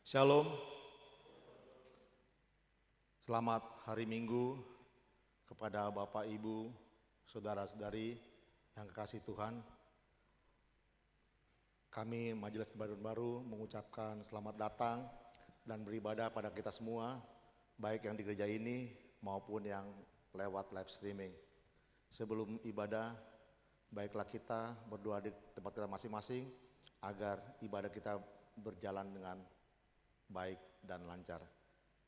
Shalom, selamat hari Minggu kepada Bapak, Ibu, Saudara-saudari yang kekasih Tuhan. Kami Majelis Kebaktian Baru mengucapkan selamat datang dan beribadah pada kita semua, baik yang di gereja ini maupun yang lewat live streaming. Sebelum ibadah, baiklah kita berdoa di tempat kita masing-masing agar ibadah kita berjalan dengan baik dan lancar.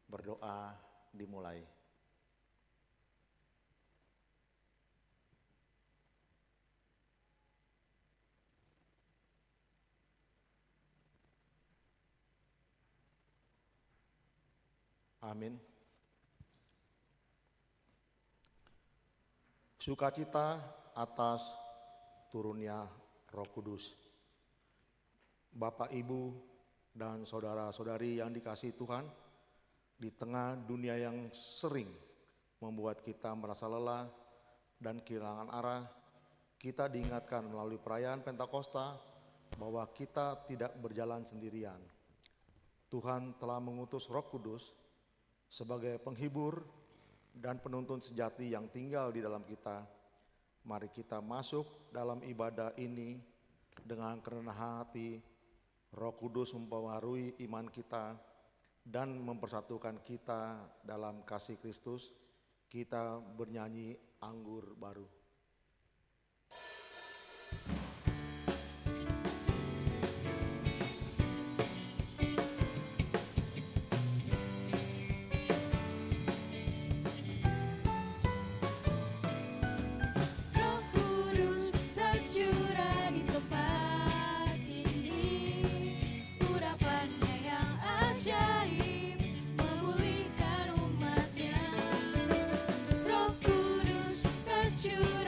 Berdoa dimulai. Amin. Sukacita atas turunnya Roh Kudus. Bapak, Ibu, dan saudara-saudari yang dikasihi Tuhan, di tengah dunia yang sering membuat kita merasa lelah dan kehilangan arah, kita diingatkan melalui perayaan Pentakosta bahwa kita tidak berjalan sendirian. Tuhan telah mengutus Roh Kudus sebagai penghibur dan penuntun sejati yang tinggal di dalam kita. Mari kita masuk dalam ibadah ini dengan kerendahan hati. Roh Kudus mempengaruhi iman kita dan mempersatukan kita dalam kasih Kristus. Kita bernyanyi anggur baru. You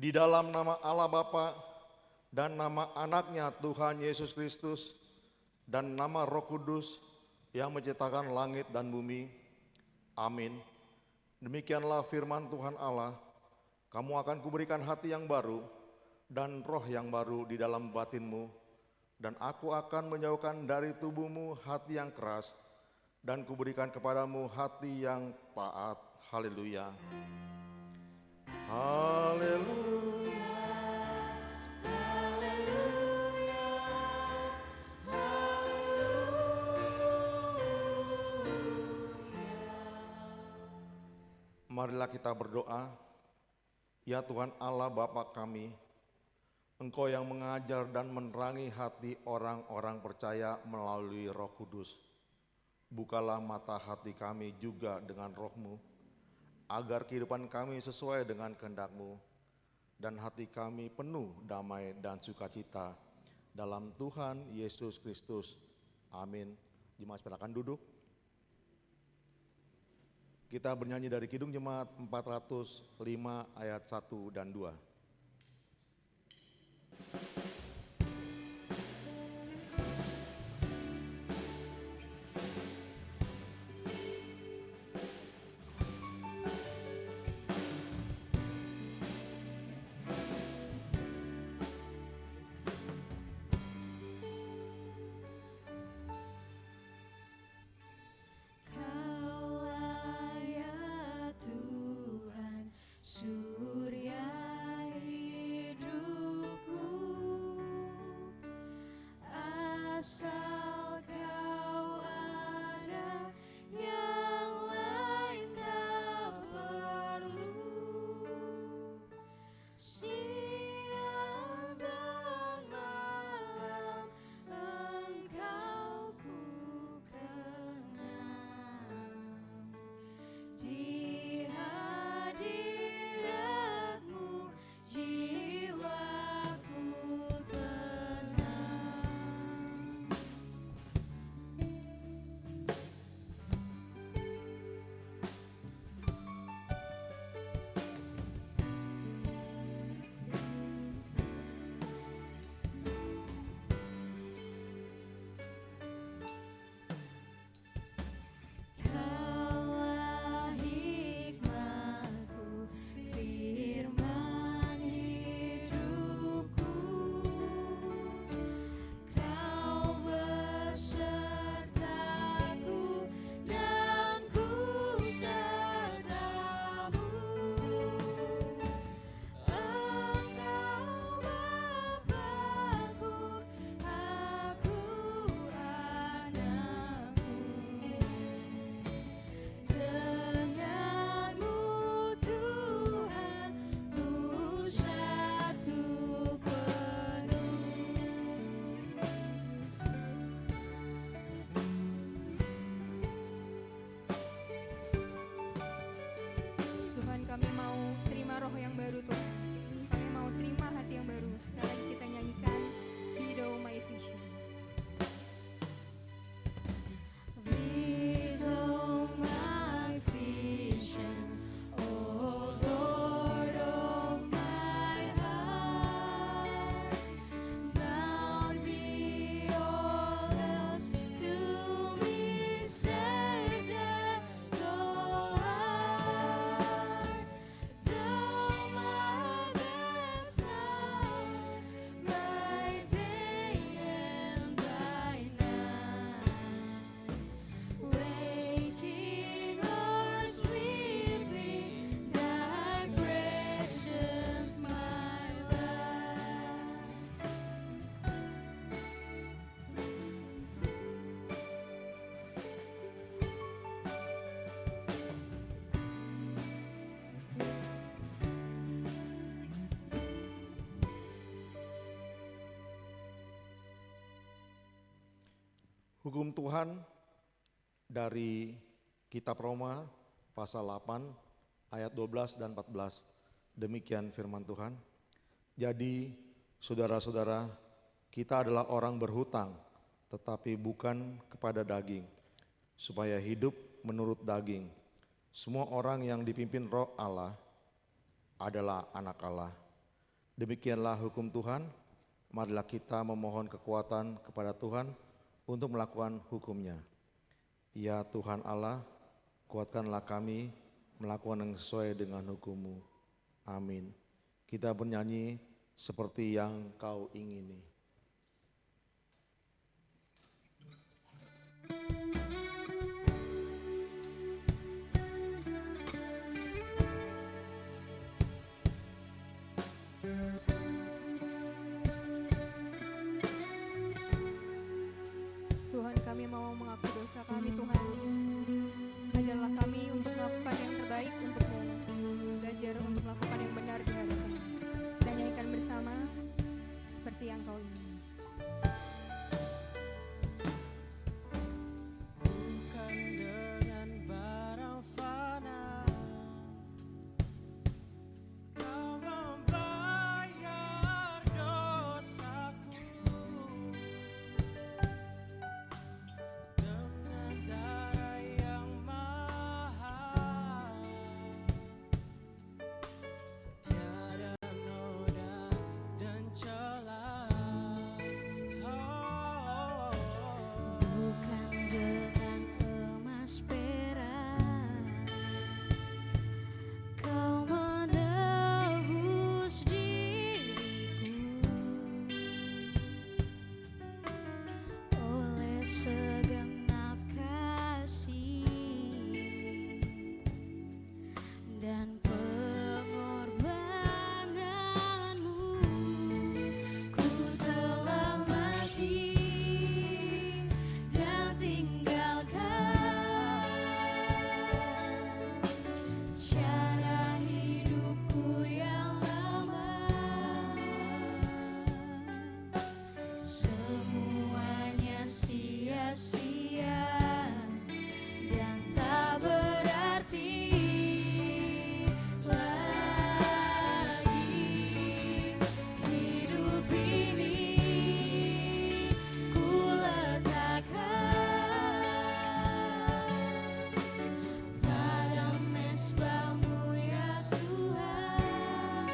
Di dalam nama Allah Bapa dan nama anaknya Tuhan Yesus Kristus dan nama Roh Kudus yang menciptakan langit dan bumi. Amin. Demikianlah firman Tuhan Allah. Kamu akan kuberikan hati yang baru dan roh yang baru di dalam batinmu. Dan aku akan menjauhkan dari tubuhmu hati yang keras dan kuberikan kepadamu hati yang taat. Haleluya. Haleluya. Marilah kita berdoa. Ya Tuhan Allah Bapa kami, Engkau yang mengajar dan menerangi hati orang-orang percaya melalui Roh Kudus. Bukalah mata hati kami juga dengan Roh-Mu, agar kehidupan kami sesuai dengan kehendak-Mu, dan hati kami penuh damai dan sukacita dalam Tuhan Yesus Kristus. Amin. Jemaat silakan duduk. Kita bernyanyi dari Kidung Jemaat 405 ayat 1 dan 2. Surya hidupku, asal Kau ada, yang lain tak perlu. Siang dan malam Engkau ku kenal. Di hadirat-Mu jiwaku tenang. Kaulah hikmatku, firman hidupku. Kau besertaku dan ku serta-Mu. Engkau Bapa-Ku, aku anak-Mu. Dengan-Mu Tuhan, ku satu penuh. Tuhan, kami mau terima roh yang baru, Tuhan. Kami mau terima hati yang baru. Sekali lagi kita nyanyikan Be Thou My Vision. Be Thou my vision, O Lord of my heart. Bound be all else to me, save that Thou art. Thou my best light, by day and by night. Waking or sleeping, Thy presence my life. Hukum Tuhan dari Kitab Roma pasal 8 ayat 12 dan 14. Demikian firman Tuhan. Jadi saudara-saudara, kita adalah orang berhutang, tetapi bukan kepada daging, supaya hidup menurut daging. Semua orang yang dipimpin Roh Allah adalah anak Allah. Demikianlah hukum Tuhan. Marilah kita memohon kekuatan kepada Tuhan untuk melakukan hukum-Nya. Ya Tuhan Allah, kuatkanlah kami melakukan yang sesuai dengan hukum-Mu. Amin. Kita bernyanyi seperti yang Kau ingini. Tuhan, kami mau mengaku dosa kami, Tuhan. Ajarlah kami untuk melakukan yang terbaik untuk-Mu, belajar untuk melakukan yang benar di hadapan-Mu. Dan nyanyikan bersama seperti yang Kau ingini. Bukan dengan barang fana Kau membayar dosaku, dengan darah yang mahal, tiada noda dan celah. Bukan dengan emas perak Kau menebus diriku, oleh segenap kasih dan pengorbananmu. Ku telah mati dan tinggalkan cara hidupku yang lama. Semuanya sia-sia dan tak berarti lagi. Hidup ini ku letakkan pada mezbah-Mu ya Tuhan.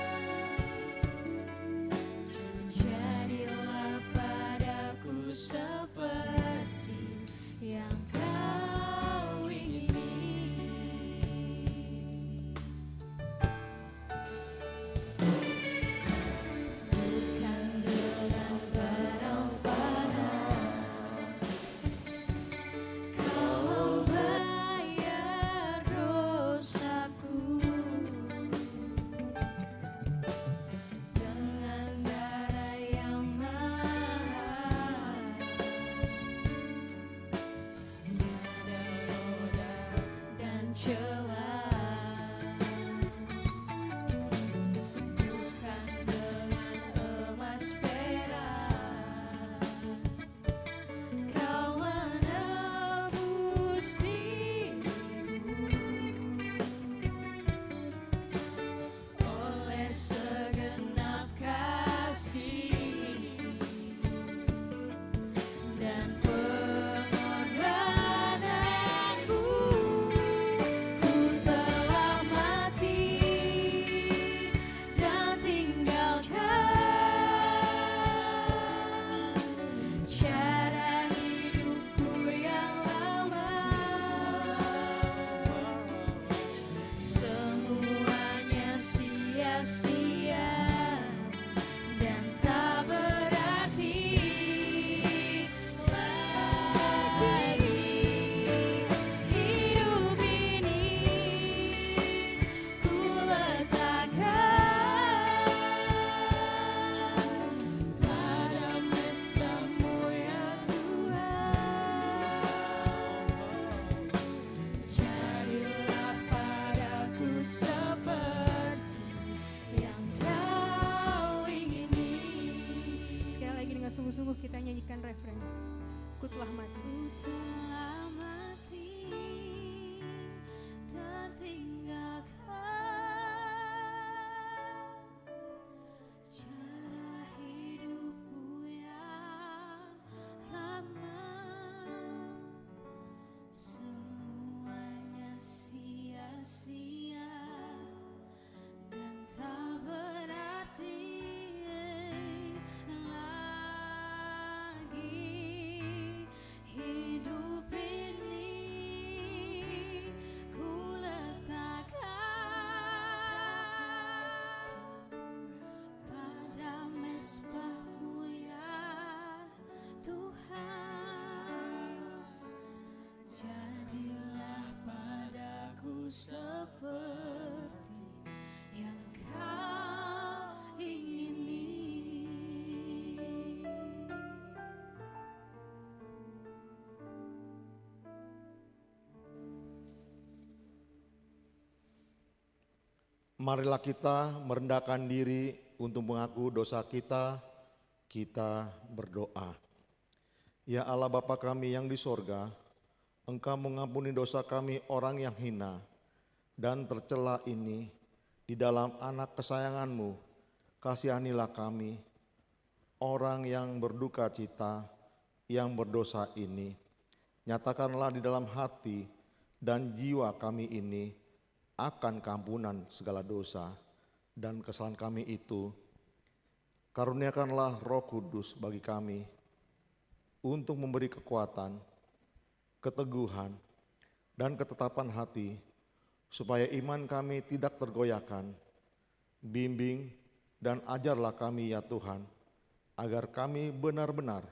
Jadilah padaku seperti yang Kau ingini. Bukan dengan barang fana Kau membayar dosaku, dengan darah yang mahal, tiada noda dan celah. Bukan dengan emas perak Kau menebus diriku, oleh segenap kasih dan pengorbananmu. Ku telah mati dan tinggalkan cara hidupku yang lama. Semuanya sia-sia dan tak berarti lagi. Hidup ini ku letakkan pada mezbah-Mu ya Tuhan. Jadilah padaku seperti yang Kau ingini. Sekali lagi dengan sungguh-sungguh kita nyanyikan refren. Ku telah mati. Ku telah mati dan tinggalkan cara hidupku yang lama. Semuanya sia-sia dan tak berarti Marilah kita merendahkan diri untuk mengaku dosa kita. Kita berdoa. Ya Allah Bapa kami yang di sorga, Engkau mengampuni dosa kami orang yang hina dan tercela ini di dalam anak kesayangan-Mu. Kasihanilah kami, orang yang berduka cita, yang berdosa ini. Nyatakanlah di dalam hati dan jiwa kami ini akan keampunan segala dosa dan kesalahan kami itu. Karuniakanlah Roh Kudus bagi kami untuk memberi kekuatan, keteguhan, dan ketetapan hati, supaya iman kami tidak tergoyahkan. Bimbing dan ajarlah kami ya Tuhan, agar kami benar-benar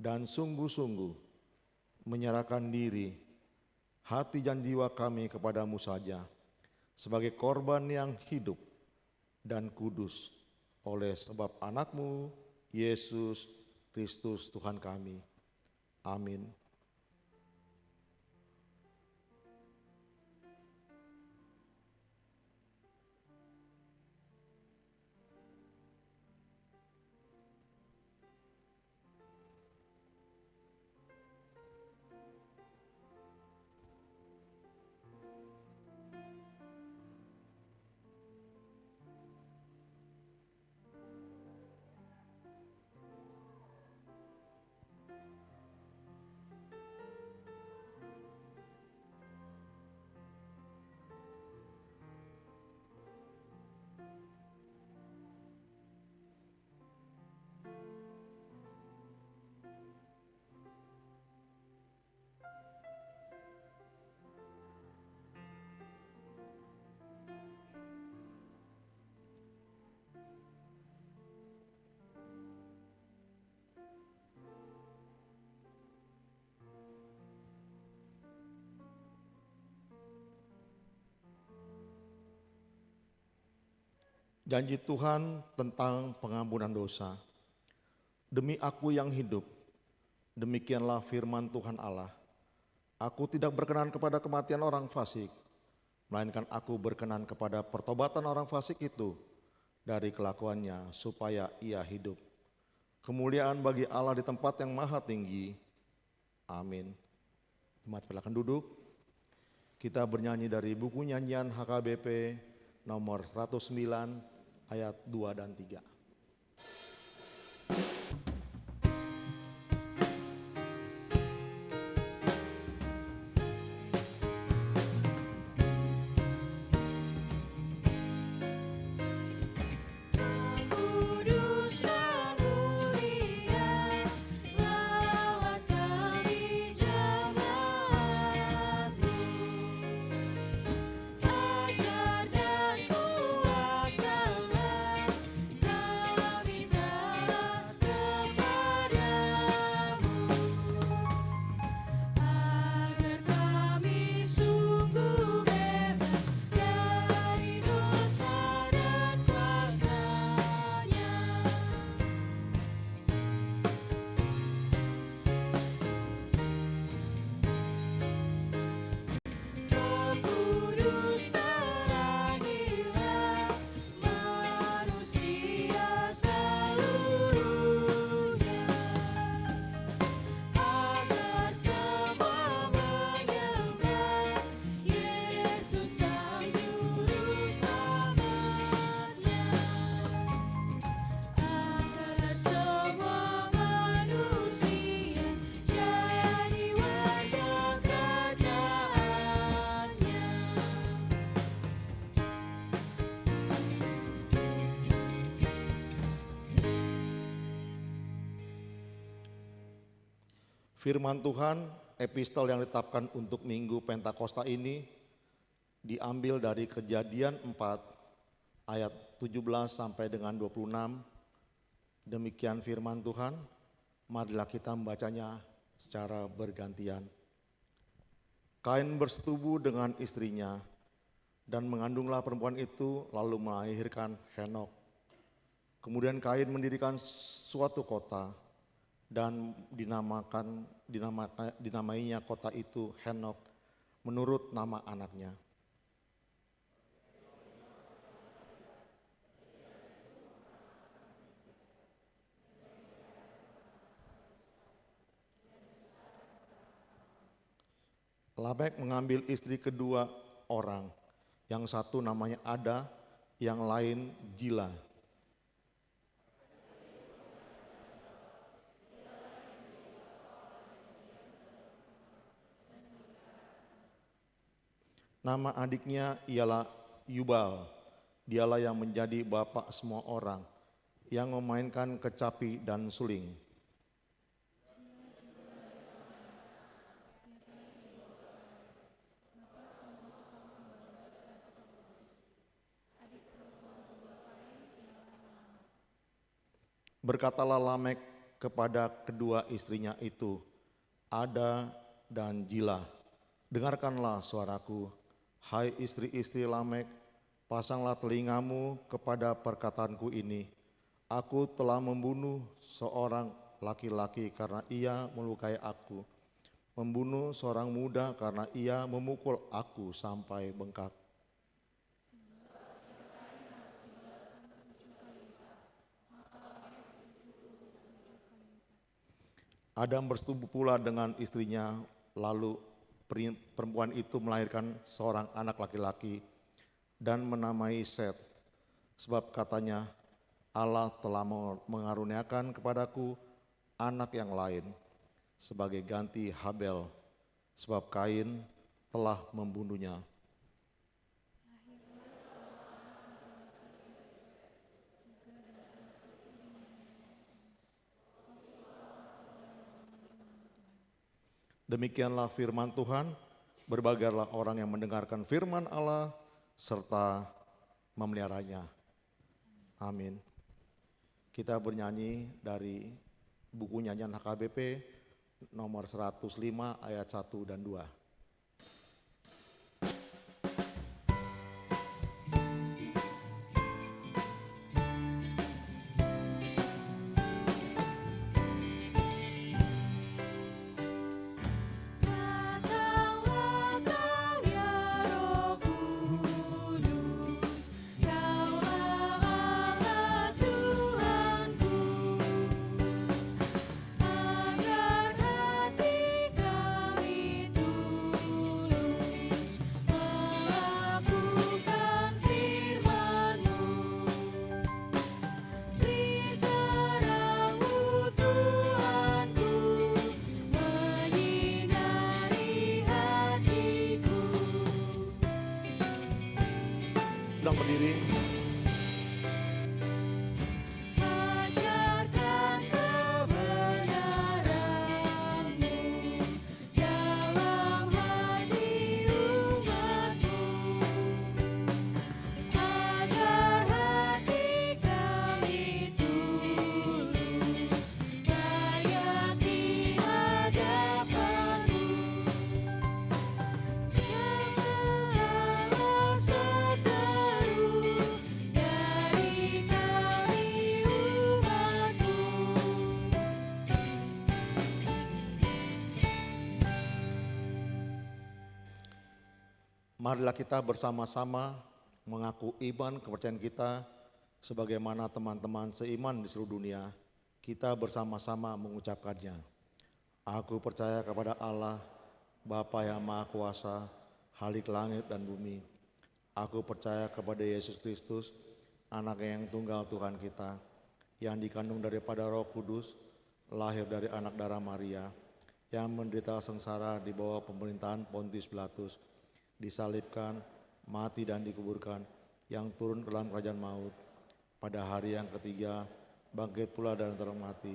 dan sungguh-sungguh menyerahkan diri, hati dan jiwa kami kepadamu saja, sebagai korban yang hidup dan kudus, oleh sebab anak-Mu, Yesus Kristus Tuhan kami. Amin. Janji Tuhan tentang pengampunan dosa. Demi aku yang hidup, demikianlah firman Tuhan Allah. Aku tidak berkenan kepada kematian orang fasik, melainkan aku berkenan kepada pertobatan orang fasik itu dari kelakuannya supaya ia hidup. Kemuliaan bagi Allah di tempat yang maha tinggi. Amin. Jemaat silakan duduk. Kita bernyanyi dari buku nyanyian HKBP nomor 109 ayat 2 dan 3. Kudus dan mulia, lawat kami jemaat-Mu. Ajar dan kuatkanlah kami taat kepadamu, agar kami sungguh bebas dari dosa dan kuasanya. Roh Kudus terangilah manusia seluruhnya, agar semua menyembah Yesus Sang Juru Selamatnya, agar semua manusia jadi warga kerajaannya. Firman Tuhan, epistel yang ditetapkan untuk Minggu Pentakosta ini diambil dari Kejadian 4 ayat 17 sampai dengan 26. Demikian firman Tuhan, marilah kita membacanya secara bergantian. Kain bersetubuh dengan istrinya dan mengandunglah perempuan itu lalu melahirkan Henok. Kemudian Kain mendirikan suatu kota dan dinamainya kota itu Henok menurut nama anaknya. Lamek mengambil istri kedua orang. Yang satu namanya Ada, yang lain Jila. Nama adiknya ialah Yubal. Dialah yang menjadi bapak semua orang, yang memainkan kecapi dan suling. Berkatalah Lamek kepada kedua istrinya itu, Ada dan Jila, dengarkanlah suaraku, hai istri-istri Lamek, pasanglah telingamu kepada perkataanku ini. Aku telah membunuh seorang laki-laki karena ia melukai aku, membunuh seorang muda karena ia memukul aku sampai bengkak. Adam bersetubuh pula dengan istrinya, lalu perempuan itu melahirkan seorang anak laki-laki dan menamai Set. Sebab katanya, Allah telah mengaruniakan kepadaku anak yang lain sebagai ganti Habel, sebab Kain telah membunuhnya. Demikianlah firman Tuhan, berbahagialah orang yang mendengarkan firman Allah serta memeliharanya. Amin. Kita bernyanyi dari buku nyanyian HKBP nomor 105 ayat 1 dan 2. Datanglah Kau ya Roh Kudus, Kaulah Allah Tuhanku, agar hati kami tulus melakukan firman-Mu. Beri terang-Mu Tuhanku, menyinari hatiku. Sedang berdiri. Ajarkan kebenaran-Mu dalam hati umat-Mu, agar hati kami tulus layak di hadapan-Mu. Jagalah seteru dari kami umat-Mu. Marilah kita bersama-sama mengaku iman kepercayaan kita sebagaimana teman-teman seiman di seluruh dunia. Kita bersama-sama mengucapkannya. Aku percaya kepada Allah, Bapa yang Maha Kuasa, Khalik langit dan bumi. Aku percaya kepada Yesus Kristus, Anak yang tunggal Tuhan kita, yang dikandung daripada Roh Kudus, lahir dari anak darah Maria, yang menderita sengsara di bawah pemerintahan Pontius Pilatus, disalibkan, mati dan dikuburkan, yang turun ke dalam kerajaan maut. Pada hari yang ketiga, bangkit pula dari antara mati,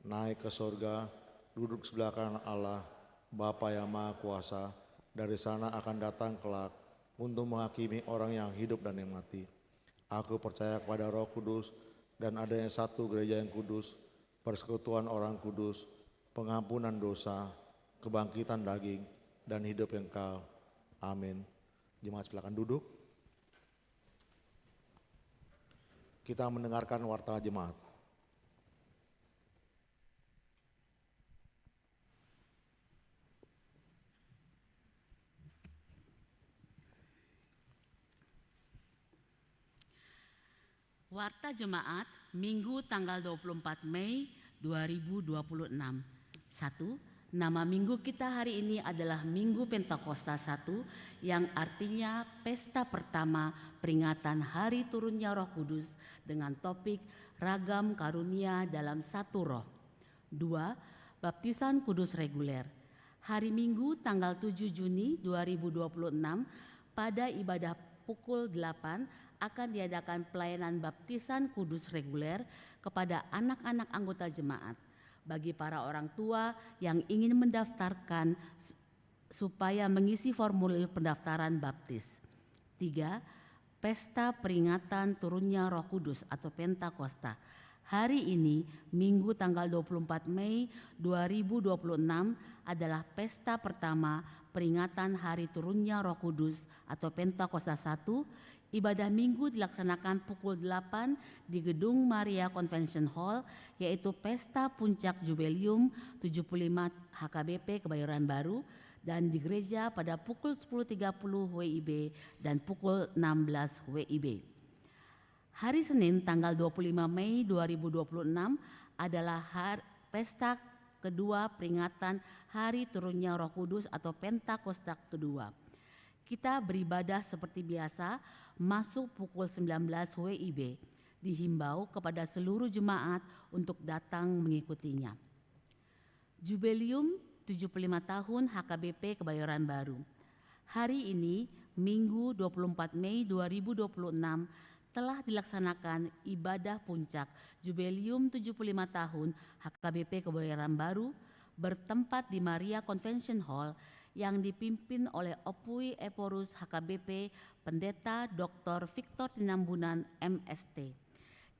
naik ke sorga, duduk sebelah kanan Allah, Bapa yang Maha Kuasa. Dari sana akan datang kelak untuk menghakimi orang yang hidup dan yang mati. Aku percaya kepada Roh Kudus dan adanya satu gereja yang kudus, persekutuan orang kudus, pengampunan dosa, kebangkitan daging, dan hidup yang kekal. Amin. Jemaat silakan duduk. Kita mendengarkan warta jemaat. Warta Jemaat Minggu tanggal 24 Mei 2026. 1. Nama minggu kita hari ini adalah Minggu Pentakosta 1 yang artinya pesta pertama peringatan hari turunnya Roh Kudus dengan topik ragam karunia dalam satu roh. 2. Baptisan Kudus reguler. Hari Minggu tanggal 7 Juni 2026 pada ibadah pukul 8 akan diadakan pelayanan baptisan kudus reguler kepada anak-anak anggota jemaat. Bagi para orang tua yang ingin mendaftarkan supaya mengisi formulir pendaftaran baptis. 3. Pesta peringatan turunnya Roh Kudus atau Pentakosta. Hari ini, Minggu tanggal 24 Mei 2026 adalah pesta pertama peringatan hari turunnya Roh Kudus atau Pentakosta 1. Ibadah Minggu dilaksanakan pukul 8 di Gedung Maria Convention Hall, yaitu Pesta Puncak Jubileum 75 HKBP Kebayoran Baru, dan di gereja pada pukul 10.30 WIB dan pukul 16 WIB. Hari Senin tanggal 25 Mei 2026 adalah pesta kedua peringatan hari turunnya Roh Kudus atau Pentakosta kedua. Kita beribadah seperti biasa masuk pukul 19 WIB. Dihimbau kepada seluruh jemaat untuk datang mengikutinya. Jubileum 75 tahun HKBP Kebayoran Baru. Hari ini, Minggu 24 Mei 2026, telah dilaksanakan ibadah puncak Jubileum 75 tahun HKBP Kebayoran Baru bertempat di Maria Convention Hall yang dipimpin oleh Opui Eporus HKBP Pendeta Dr. Victor Tinambunan MST.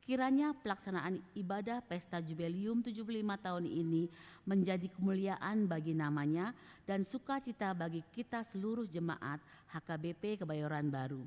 Kiranya pelaksanaan ibadah Pesta Jubileum 75 tahun ini menjadi kemuliaan bagi namanya dan sukacita bagi kita seluruh jemaat HKBP Kebayoran Baru.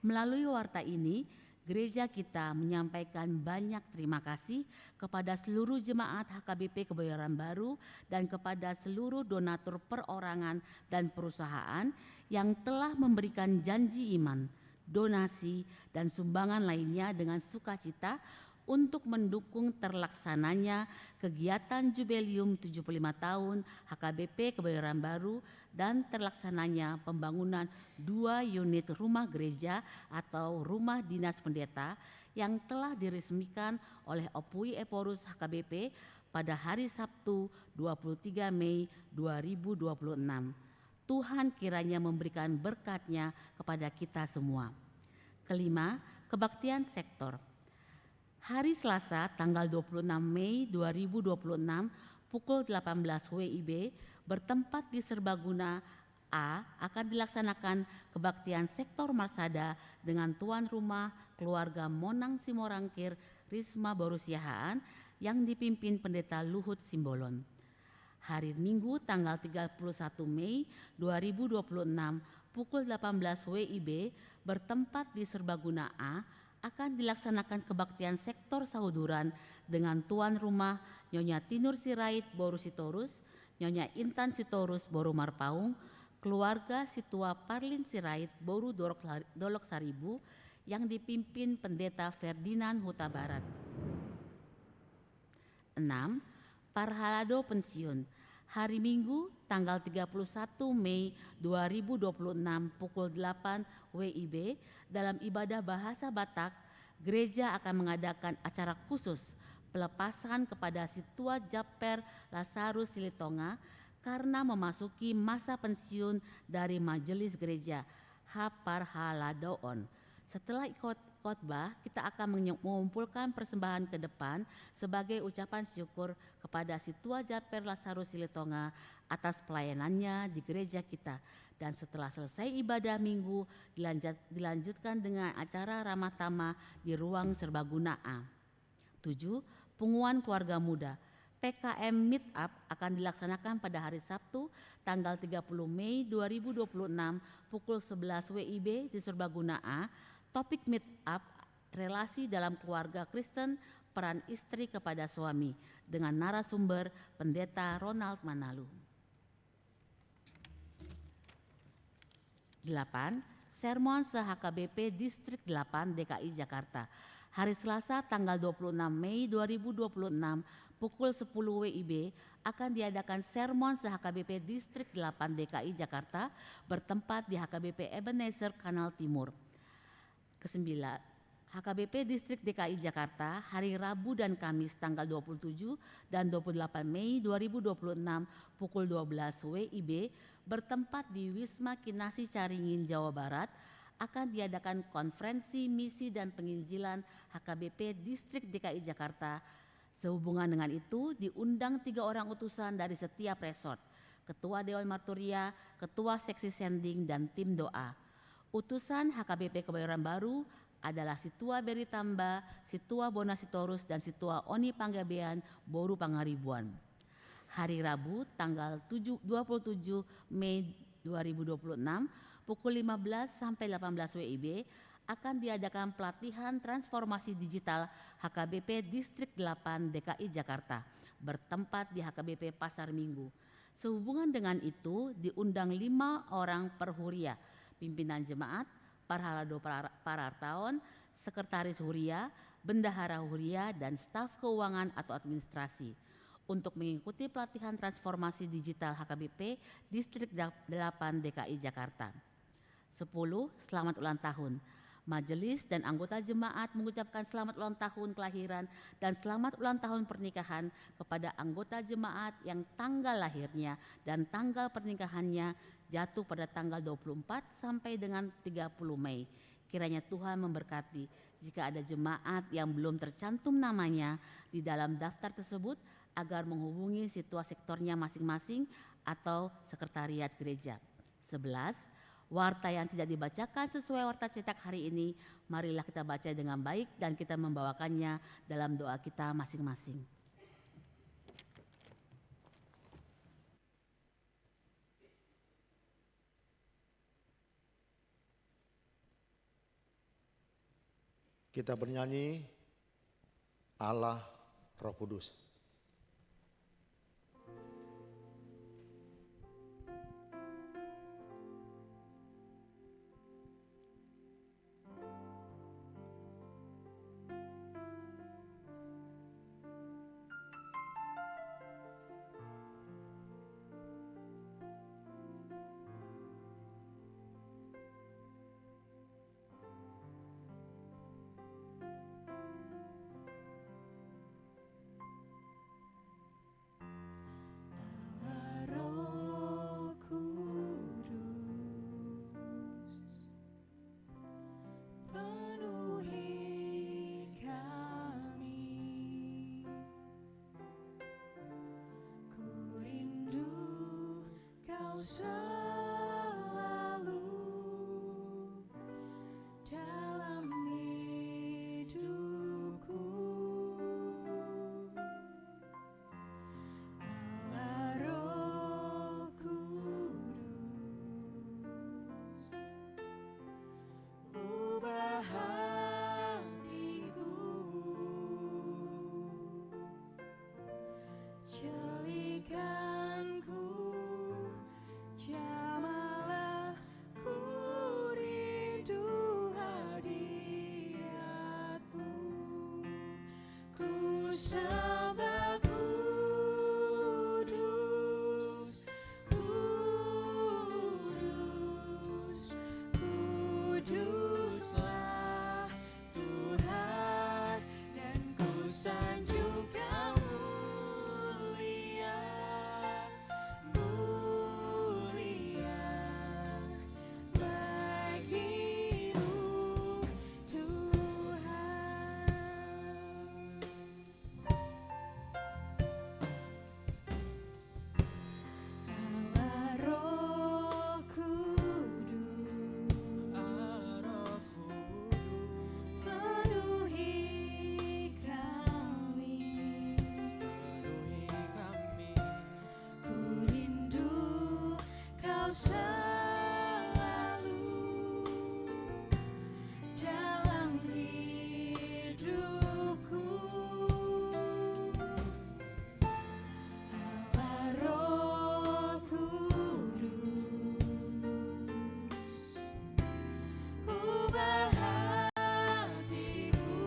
Melalui warta ini, gereja kita menyampaikan banyak terima kasih kepada seluruh jemaat HKBP Kebayoran Baru dan kepada seluruh donatur perorangan dan perusahaan yang telah memberikan janji iman, donasi, dan sumbangan lainnya dengan sukacita untuk mendukung terlaksananya kegiatan Jubileum 75 tahun HKBP Kebayoran Baru dan terlaksananya pembangunan 2 unit rumah gereja atau rumah dinas pendeta yang telah diresmikan oleh Opui Eporus HKBP pada hari Sabtu 23 Mei 2026. Tuhan kiranya memberikan berkat-Nya kepada kita semua. Kelima, kebaktian sektor. Hari Selasa tanggal 26 Mei 2026 pukul 18 WIB bertempat di Serbaguna A akan dilaksanakan kebaktian sektor Marsada dengan tuan rumah keluarga Monang Simorangkir Risma Borusiahaan yang dipimpin Pendeta Luhut Simbolon. Hari Minggu tanggal 31 Mei 2026 pukul 18 WIB bertempat di Serbaguna A akan dilaksanakan kebaktian sektor Sauduran dengan tuan rumah Nyonya Tinur Sirait Boru Sitorus, Nyonya Intan Sitorus Boru Marpaung, keluarga Situa Parlin Sirait Boru Dolok Saribu yang dipimpin Pendeta Ferdinand Huta Barat. 6. Parhalado Pensiun. Hari Minggu tanggal 31 Mei 2026 pukul 8 WIB dalam ibadah bahasa Batak, gereja akan mengadakan acara khusus pelepasan kepada Situa Japer Lasarus Silitonga karena memasuki masa pensiun dari majelis gereja Haparhaladoon. Setelah ikut khotbah, kita akan mengumpulkan persembahan ke depan sebagai ucapan syukur kepada Situa Japer Lasarus Silitonga atas pelayanannya di gereja kita. Dan setelah selesai ibadah minggu, dilanjutkan dengan acara ramah tamah di ruang Serbaguna A. 7. Punguan keluarga muda. PKM Meetup akan dilaksanakan pada hari Sabtu tanggal 30 Mei 2026 pukul 11 WIB di Serbaguna A. Topik Meetup, relasi dalam keluarga Kristen, peran istri kepada suami, dengan narasumber Pendeta Ronald Manalu. 8. Sermon se-HKBP Distrik 8 DKI Jakarta. Hari Selasa tanggal 26 Mei 2026 pukul 10 WIB akan diadakan sermon se-HKBP Distrik 8 DKI Jakarta bertempat di HKBP Ebenezer Kanal Timur. Kesembilan, HKBP Distrik DKI Jakarta hari Rabu dan Kamis tanggal 27 dan 28 Mei 2026 pukul 12 WIB bertempat di Wisma Kinasi Caringin, Jawa Barat akan diadakan konferensi misi dan penginjilan HKBP Distrik DKI Jakarta. Sehubungan dengan itu diundang 3 orang utusan dari setiap resort, Ketua Dewan Marturia, Ketua Seksi Sending, dan tim doa. Utusan HKBP Kebayoran Baru adalah Situa Beri Tamba, Situa Bonasitorus, dan Situa Oni Panggabean Boru Pangaribuan. Hari Rabu tanggal 27 Mei 2026 pukul 15 sampai 18 WIB akan diadakan pelatihan transformasi digital HKBP Distrik 8 DKI Jakarta bertempat di HKBP Pasar Minggu. Sehubungan dengan itu diundang 5 orang perhuria, pimpinan jemaat, parhalado parartaon, sekretaris huria, bendahara huria, dan staf keuangan atau administrasi untuk mengikuti pelatihan transformasi digital HKBP Distrik 8 DKI Jakarta. 10. Selamat ulang tahun. Majelis dan anggota jemaat mengucapkan selamat ulang tahun kelahiran dan selamat ulang tahun pernikahan kepada anggota jemaat yang tanggal lahirnya dan tanggal pernikahannya jatuh pada tanggal 24 sampai dengan 30 Mei. Kiranya Tuhan memberkati. Jika ada jemaat yang belum tercantum namanya di dalam daftar tersebut agar menghubungi situa sektornya masing-masing atau sekretariat gereja. 11. Warta yang tidak dibacakan sesuai warta cetak hari ini, marilah kita baca dengan baik dan kita membawakannya dalam doa kita masing-masing. Kita bernyanyi Allah Roh Kudus. Roh Kudus, penuhi kami. Ku rindu Kau selalu dalam hidupku. Allah Roh Kudus, ubah hatiku, jadikanku jamalah, ku rindu hadiratmu, ku sembah kudus, kudus, kuduslah Tuhan, dan ku sanjung Kau mulia, mulia bagimu Tuhan. Allah Roh Kudus, penuhi kami. Ku rindu Kau selalu dalam hidupku. Allah Roh Kudus, ubah hatiku,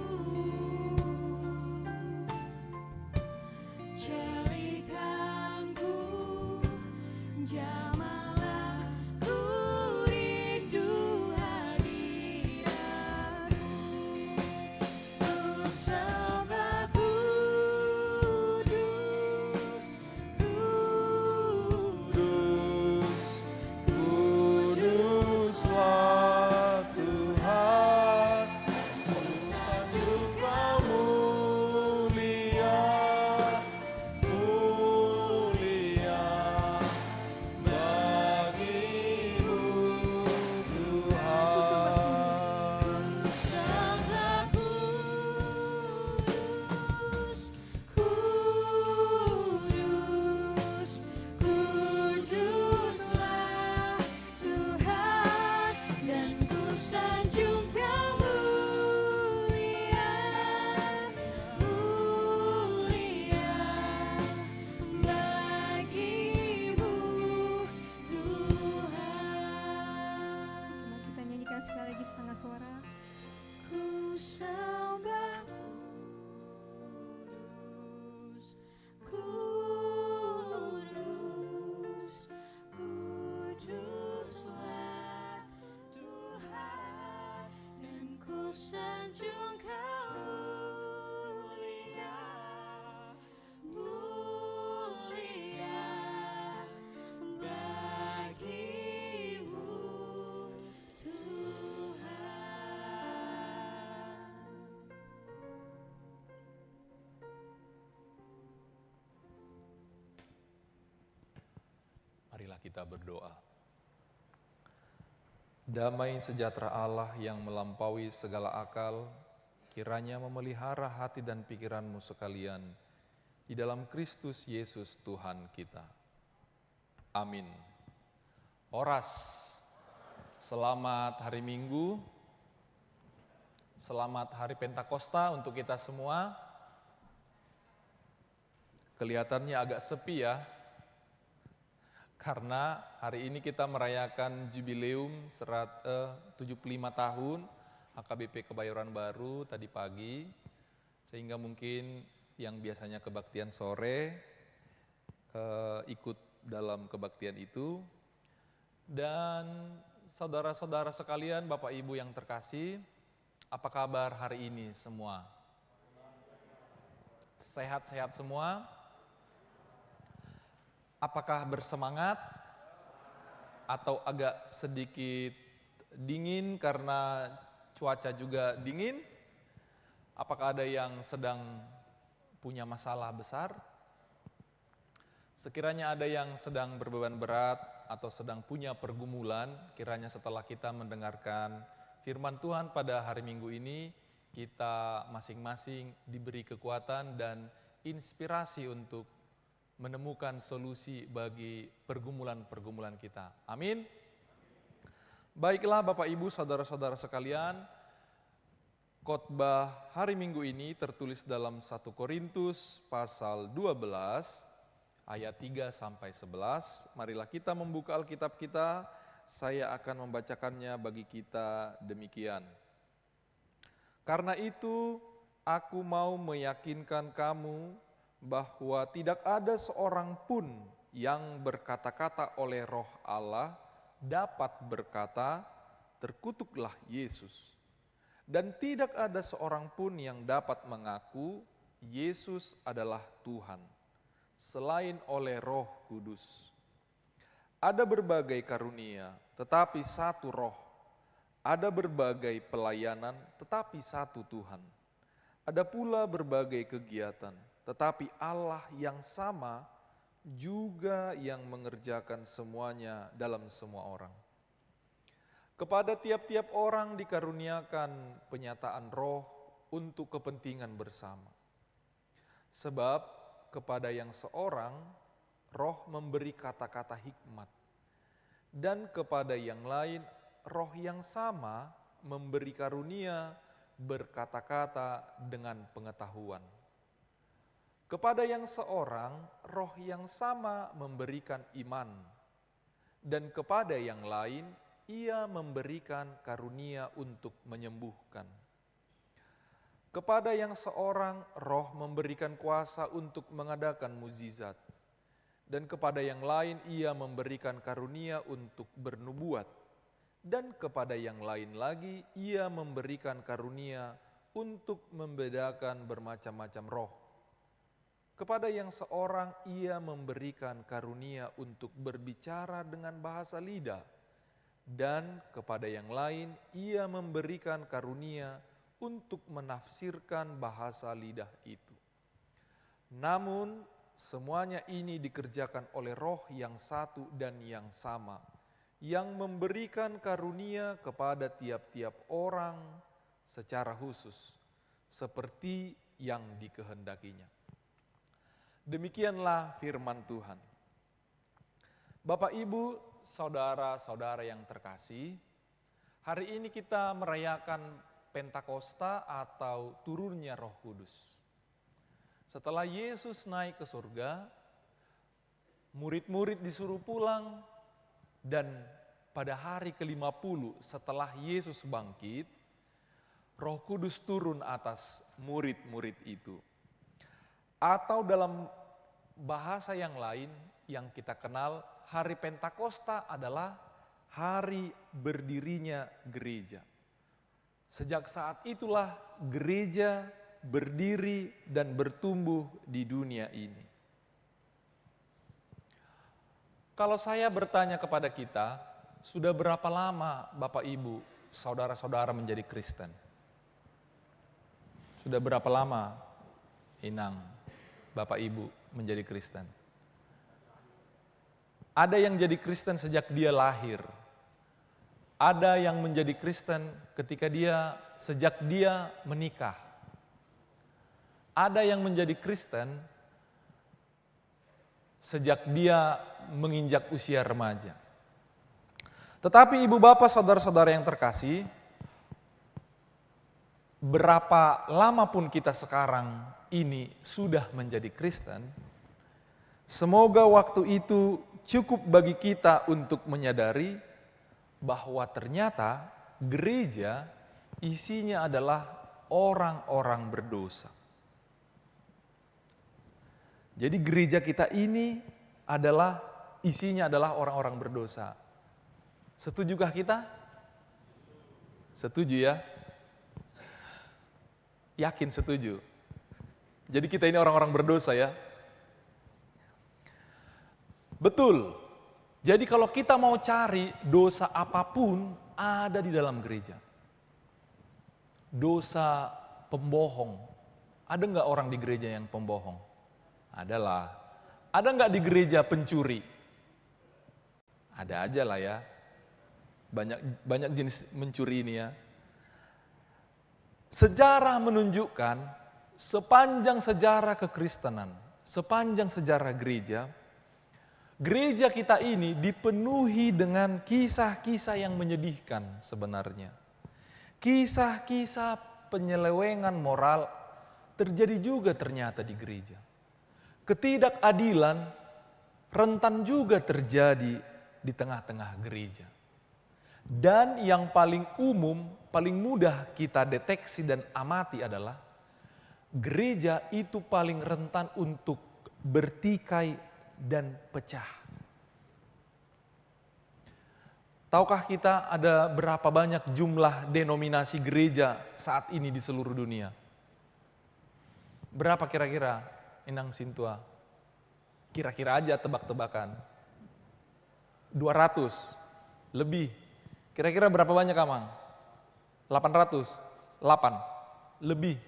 Marilah kita berdoa. Damai sejahtera Allah yang melampaui segala akal, kiranya memelihara hati dan pikiranmu sekalian di dalam Kristus Yesus Tuhan kita. Amin. Oras, selamat hari Minggu, selamat hari Pentakosta untuk kita semua. Kelihatannya agak sepi ya, karena hari ini kita merayakan jubileum 75 tahun HKBP Kebayoran Baru tadi pagi, sehingga mungkin yang biasanya kebaktian sore ikut dalam kebaktian itu. Dan saudara-saudara sekalian, Bapak Ibu yang terkasih, apa kabar hari ini semua? Sehat-sehat semua? Apakah bersemangat atau agak sedikit dingin karena cuaca juga dingin? Apakah ada yang sedang punya masalah besar? Sekiranya ada yang sedang berbeban berat atau sedang punya pergumulan, kiranya setelah kita mendengarkan firman Tuhan pada hari Minggu ini, kita masing-masing diberi kekuatan dan inspirasi untuk menemukan solusi bagi pergumulan-pergumulan kita. Amin. Baiklah Bapak Ibu, saudara-saudara sekalian, khotbah hari Minggu ini tertulis dalam 1 Korintus pasal 12 ayat 3 sampai 11. Marilah kita membuka Alkitab kita. Saya akan membacakannya bagi kita demikian. Karena itu, aku mau meyakinkan kamu bahwa tidak ada seorang pun yang berkata-kata oleh Roh Allah dapat berkata, terkutuklah Yesus. Dan tidak ada seorang pun yang dapat mengaku Yesus adalah Tuhan, selain oleh Roh Kudus. Ada berbagai karunia, tetapi satu Roh. Ada berbagai pelayanan, tetapi satu Tuhan. Ada pula berbagai kegiatan, tetapi Allah yang sama juga yang mengerjakan semuanya dalam semua orang. Kepada tiap-tiap orang dikaruniakan penyataan Roh untuk kepentingan bersama. Sebab kepada yang seorang, Roh memberi kata-kata hikmat. Dan kepada yang lain, Roh yang sama memberi karunia berkata-kata dengan pengetahuan. Kepada yang seorang, Roh yang sama memberikan iman, dan kepada yang lain, Ia memberikan karunia untuk menyembuhkan. Kepada yang seorang, Roh memberikan kuasa untuk mengadakan mukjizat, dan kepada yang lain, Ia memberikan karunia untuk bernubuat, dan kepada yang lain lagi, Ia memberikan karunia untuk membedakan bermacam-macam roh. Kepada yang seorang Ia memberikan karunia untuk berbicara dengan bahasa lidah, dan kepada yang lain Ia memberikan karunia untuk menafsirkan bahasa lidah itu. Namun semuanya ini dikerjakan oleh Roh yang satu dan yang sama, yang memberikan karunia kepada tiap-tiap orang secara khusus, seperti yang dikehendakinya. Demikianlah firman Tuhan. Bapak, Ibu, saudara-saudara yang terkasih, hari ini kita merayakan Pentakosta atau turunnya Roh Kudus. Setelah Yesus naik ke surga, murid-murid disuruh pulang, dan pada hari ke-50 setelah Yesus bangkit, Roh Kudus turun atas murid-murid itu. Atau dalam bahasa yang lain yang kita kenal, hari Pentakosta adalah hari berdirinya gereja. Sejak saat itulah gereja berdiri dan bertumbuh di dunia ini. Kalau saya bertanya kepada kita, sudah berapa lama Bapak Ibu, saudara-saudara menjadi Kristen? Sudah berapa lama Inang, Bapak Ibu menjadi Kristen? Ada yang jadi Kristen sejak dia lahir. Ada yang menjadi Kristen ketika sejak dia menikah. Ada yang menjadi Kristen sejak dia menginjak usia remaja. Tetapi ibu bapak saudara-saudara yang terkasih, berapa lama pun kita sekarang ini sudah menjadi Kristen, semoga waktu itu cukup bagi kita untuk menyadari bahwa ternyata gereja isinya adalah orang-orang berdosa. Jadi gereja kita ini isinya adalah orang-orang berdosa. Setujukah kita? Setuju ya? Yakin setuju? Jadi kita ini orang-orang berdosa ya? Betul. Jadi kalau kita mau cari dosa apapun ada di dalam gereja. Dosa pembohong. Ada nggak orang di gereja yang pembohong? Adalah. Ada nggak di gereja pencuri? Ada aja lah ya. Banyak jenis mencuri ini ya. Sejarah menunjukkan sepanjang sejarah kekristenan, sepanjang sejarah gereja, gereja kita ini dipenuhi dengan kisah-kisah yang menyedihkan sebenarnya. Kisah-kisah penyelewengan moral terjadi juga ternyata di gereja. Ketidakadilan rentan juga terjadi di tengah-tengah gereja. Dan yang paling umum, paling mudah kita deteksi dan amati adalah gereja itu paling rentan untuk bertikai dan pecah. Tahukah kita ada berapa banyak jumlah denominasi gereja saat ini di seluruh dunia? Berapa kira-kira, Inang Sintua? Kira-kira aja tebak-tebakan. 200, lebih. Kira-kira berapa banyak Amang? 800, 8, lebih.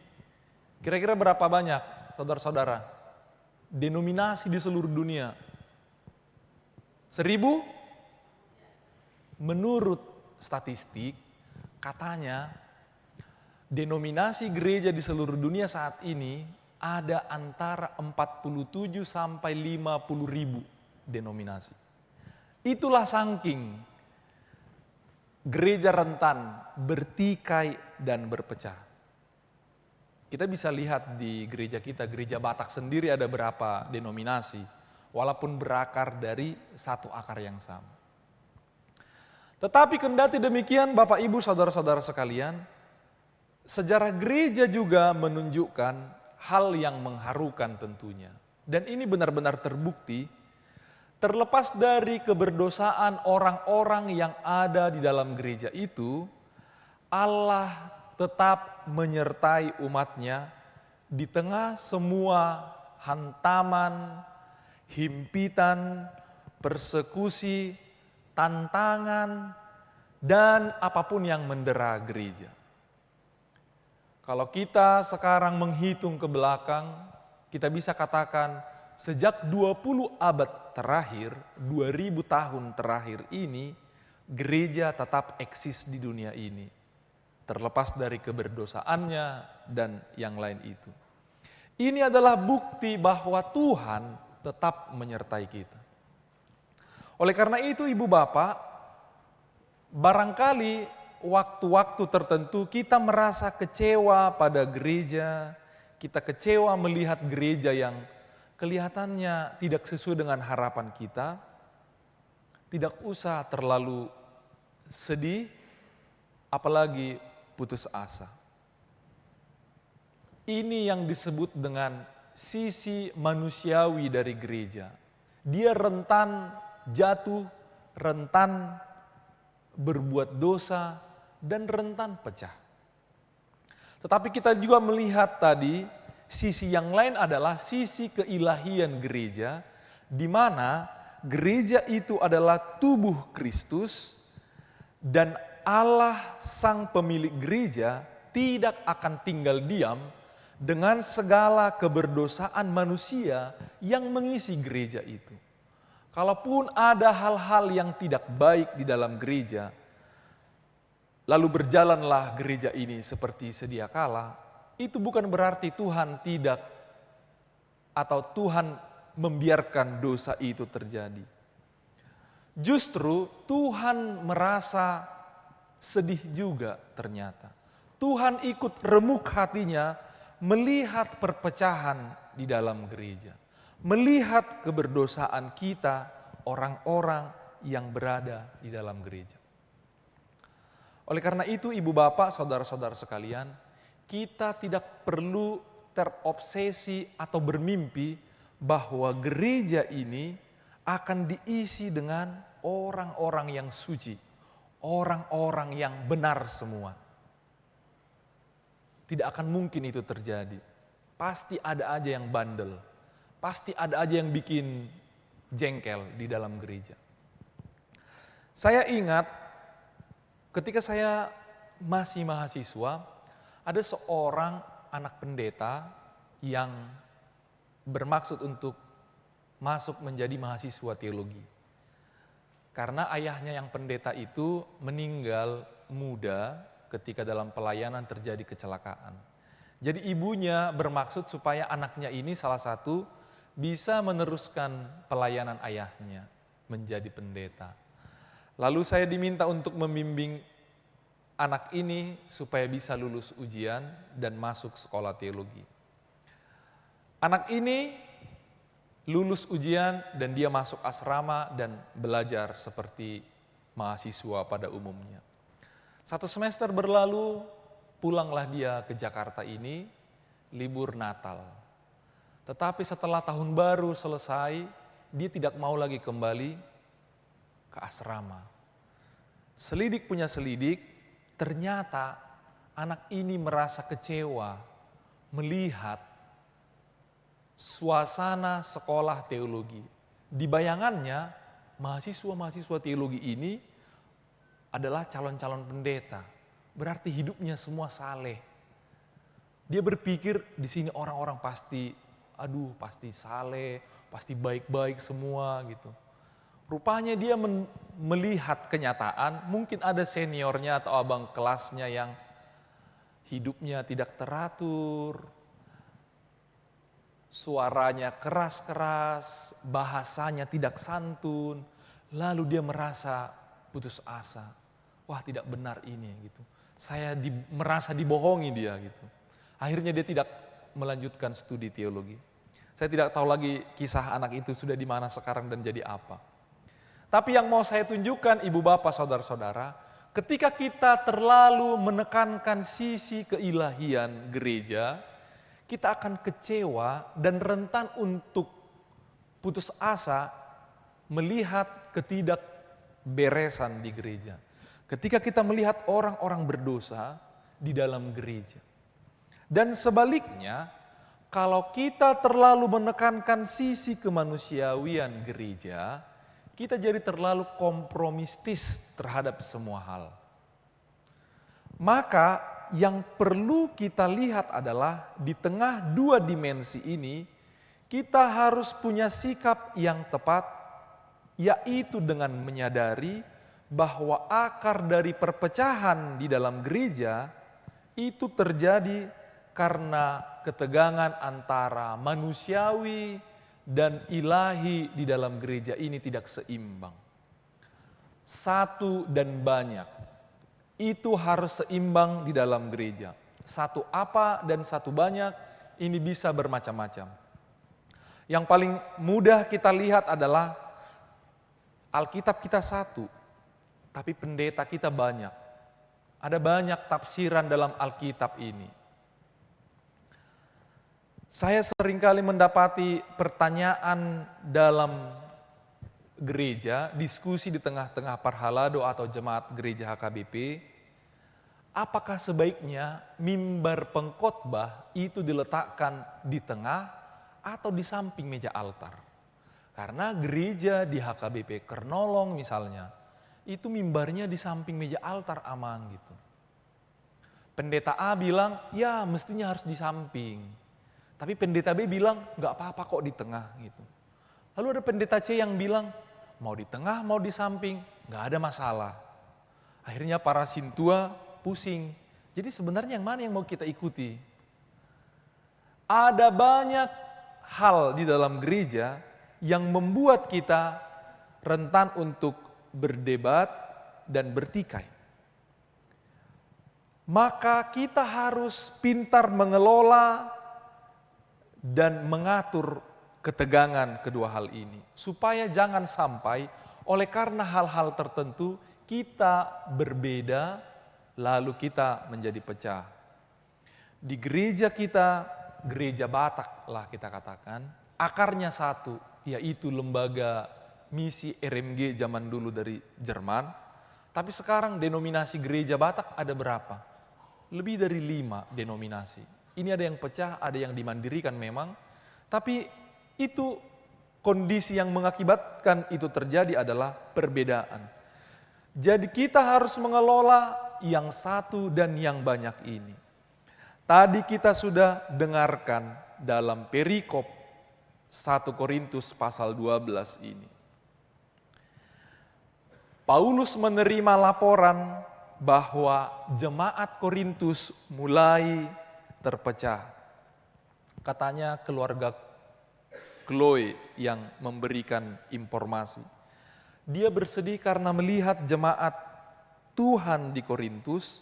Kira-kira berapa banyak saudara-saudara? Denominasi di seluruh dunia. 1000? Menurut statistik, katanya denominasi gereja di seluruh dunia saat ini ada antara 47 sampai 50 ribu denominasi. Itulah saking gereja rentan bertikai dan berpecah. Kita bisa lihat di gereja kita, gereja Batak sendiri ada berapa denominasi, walaupun berakar dari satu akar yang sama. Tetapi kendati demikian Bapak Ibu Saudara-saudara sekalian, sejarah gereja juga menunjukkan hal yang mengharukan tentunya. Dan ini benar-benar terbukti, terlepas dari keberdosaan orang-orang yang ada di dalam gereja itu, Allah tetap menyertai umatnya di tengah semua hantaman, himpitan, persekusi, tantangan, dan apapun yang mendera gereja. Kalau kita sekarang menghitung ke belakang, kita bisa katakan sejak 20 abad terakhir, 2000 tahun terakhir ini, gereja tetap eksis di dunia ini. Terlepas dari keberdosaannya dan yang lain itu. Ini adalah bukti bahwa Tuhan tetap menyertai kita. Oleh karena itu ibu bapak, barangkali waktu-waktu tertentu kita merasa kecewa pada gereja, kita kecewa melihat gereja yang kelihatannya tidak sesuai dengan harapan kita. Tidak usah terlalu sedih, apalagi putus asa. Ini yang disebut dengan sisi manusiawi dari gereja. Dia rentan jatuh, rentan berbuat dosa, dan rentan pecah. Tetapi kita juga melihat tadi, sisi yang lain adalah sisi keilahian gereja, di mana gereja itu adalah tubuh Kristus, dan Allah sang pemilik gereja tidak akan tinggal diam dengan segala keberdosaan manusia yang mengisi gereja itu. Kalaupun ada hal-hal yang tidak baik di dalam gereja, lalu berjalanlah gereja ini seperti sedia kala, itu bukan berarti Tuhan tidak atau Tuhan membiarkan dosa itu terjadi. Justru Tuhan merasa sedih juga ternyata. Tuhan ikut remuk hatinya melihat perpecahan di dalam gereja. Melihat keberdosaan kita, orang-orang yang berada di dalam gereja. Oleh karena itu, ibu bapak, saudara-saudara sekalian, kita tidak perlu terobsesi atau bermimpi bahwa gereja ini akan diisi dengan orang-orang yang suci, orang-orang yang benar semua. Tidak akan mungkin itu terjadi. Pasti ada aja yang bandel. Pasti ada aja yang bikin jengkel di dalam gereja. Saya ingat ketika saya masih mahasiswa, ada seorang anak pendeta yang bermaksud untuk masuk menjadi mahasiswa teologi. Karena ayahnya yang pendeta itu meninggal muda ketika dalam pelayanan terjadi kecelakaan. Jadi ibunya bermaksud supaya anaknya ini salah satu bisa meneruskan pelayanan ayahnya menjadi pendeta. Lalu saya diminta untuk membimbing anak ini supaya bisa lulus ujian dan masuk sekolah teologi. Anak ini lulus ujian dan dia masuk asrama dan belajar seperti mahasiswa pada umumnya. 1 semester berlalu, pulanglah dia ke Jakarta ini, libur Natal. Tetapi setelah tahun baru selesai, dia tidak mau lagi kembali ke asrama. Selidik punya selidik, ternyata anak ini merasa kecewa melihat suasana sekolah teologi. Di bayangannya, mahasiswa-mahasiswa teologi ini adalah calon-calon pendeta. Berarti hidupnya semua saleh. Dia berpikir di sini orang-orang pasti saleh, pasti baik-baik semua gitu. Rupanya dia melihat kenyataan, mungkin ada seniornya atau abang kelasnya yang hidupnya tidak teratur, suaranya keras-keras, bahasanya tidak santun, lalu dia merasa putus asa. Wah, tidak benar ini gitu. Saya merasa dibohongi dia gitu. Akhirnya dia tidak melanjutkan studi teologi. Saya tidak tahu lagi kisah anak itu sudah di mana sekarang dan jadi apa. Tapi yang mau saya tunjukkan ibu bapak saudara-saudara, ketika kita terlalu menekankan sisi keilahian gereja, kita akan kecewa dan rentan untuk putus asa melihat ketidakberesan di gereja. Ketika kita melihat orang-orang berdosa di dalam gereja. Dan sebaliknya, kalau kita terlalu menekankan sisi kemanusiawian gereja, kita jadi terlalu kompromistis terhadap semua hal. Maka yang perlu kita lihat adalah di tengah dua dimensi ini, kita harus punya sikap yang tepat, yaitu dengan menyadari bahwa akar dari perpecahan di dalam gereja itu terjadi karena ketegangan antara manusiawi dan ilahi di dalam gereja ini tidak seimbang. Satu dan banyak, itu harus seimbang di dalam gereja. Satu apa dan satu banyak, ini bisa bermacam-macam. Yang paling mudah kita lihat adalah Alkitab kita satu, tapi pendeta kita banyak. Ada banyak tafsiran dalam Alkitab ini. Saya seringkali mendapati pertanyaan dalam gereja, diskusi di tengah-tengah parhalado atau jemaat gereja HKBP, apakah sebaiknya mimbar pengkhotbah itu diletakkan di tengah atau di samping meja altar? Karena gereja di HKBP Kernolong misalnya, itu mimbarnya di samping meja altar aman gitu. Pendeta A bilang, ya mestinya harus di samping. Tapi pendeta B bilang, nggak apa-apa kok di tengah gitu. Lalu ada pendeta C yang bilang, mau di tengah, mau di samping, nggak ada masalah. Akhirnya para sintua pusing. Jadi sebenarnya yang mana yang mau kita ikuti? Ada banyak hal di dalam gereja yang membuat kita rentan untuk berdebat dan bertikai. Maka kita harus pintar mengelola dan mengatur ketegangan kedua hal ini. Supaya jangan sampai oleh karena hal-hal tertentu kita berbeda lalu kita menjadi pecah. Di gereja kita, gereja Batak lah kita katakan, akarnya satu, yaitu lembaga misi RMG zaman dulu dari Jerman. Tapi sekarang denominasi gereja Batak ada berapa? Lebih dari 5 denominasi. Ini ada yang pecah, ada yang dimandirikan memang. Tapi itu kondisi yang mengakibatkan itu terjadi adalah perbedaan. Jadi kita harus mengelola yang satu dan yang banyak ini. Tadi kita sudah dengarkan dalam perikop 1 Korintus pasal 12 ini. Paulus menerima laporan bahwa jemaat Korintus mulai terpecah. Katanya keluarga Chloe yang memberikan informasi. Dia bersedih karena melihat jemaat Tuhan di Korintus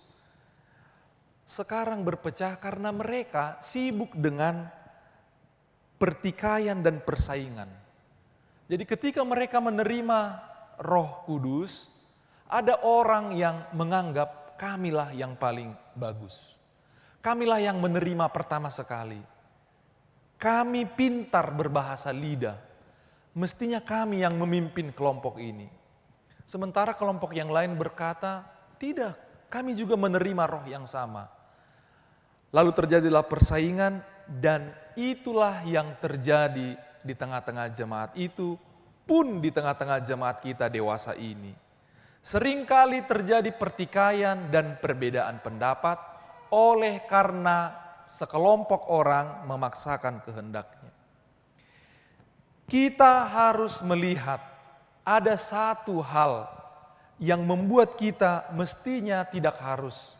sekarang berpecah karena mereka sibuk dengan pertikaian dan persaingan. Jadi ketika mereka menerima Roh Kudus, ada orang yang menganggap kamilah yang paling bagus. Kamilah yang menerima pertama sekali. Kami pintar berbahasa lidah. Mestinya kami yang memimpin kelompok ini. Sementara kelompok yang lain berkata, tidak, kami juga menerima roh yang sama. Lalu terjadilah persaingan dan itulah yang terjadi di tengah-tengah jemaat itu, pun di tengah-tengah jemaat kita dewasa ini. Seringkali terjadi pertikaian dan perbedaan pendapat oleh karena sekelompok orang memaksakan kehendaknya. Kita harus melihat ada satu hal yang membuat kita mestinya tidak harus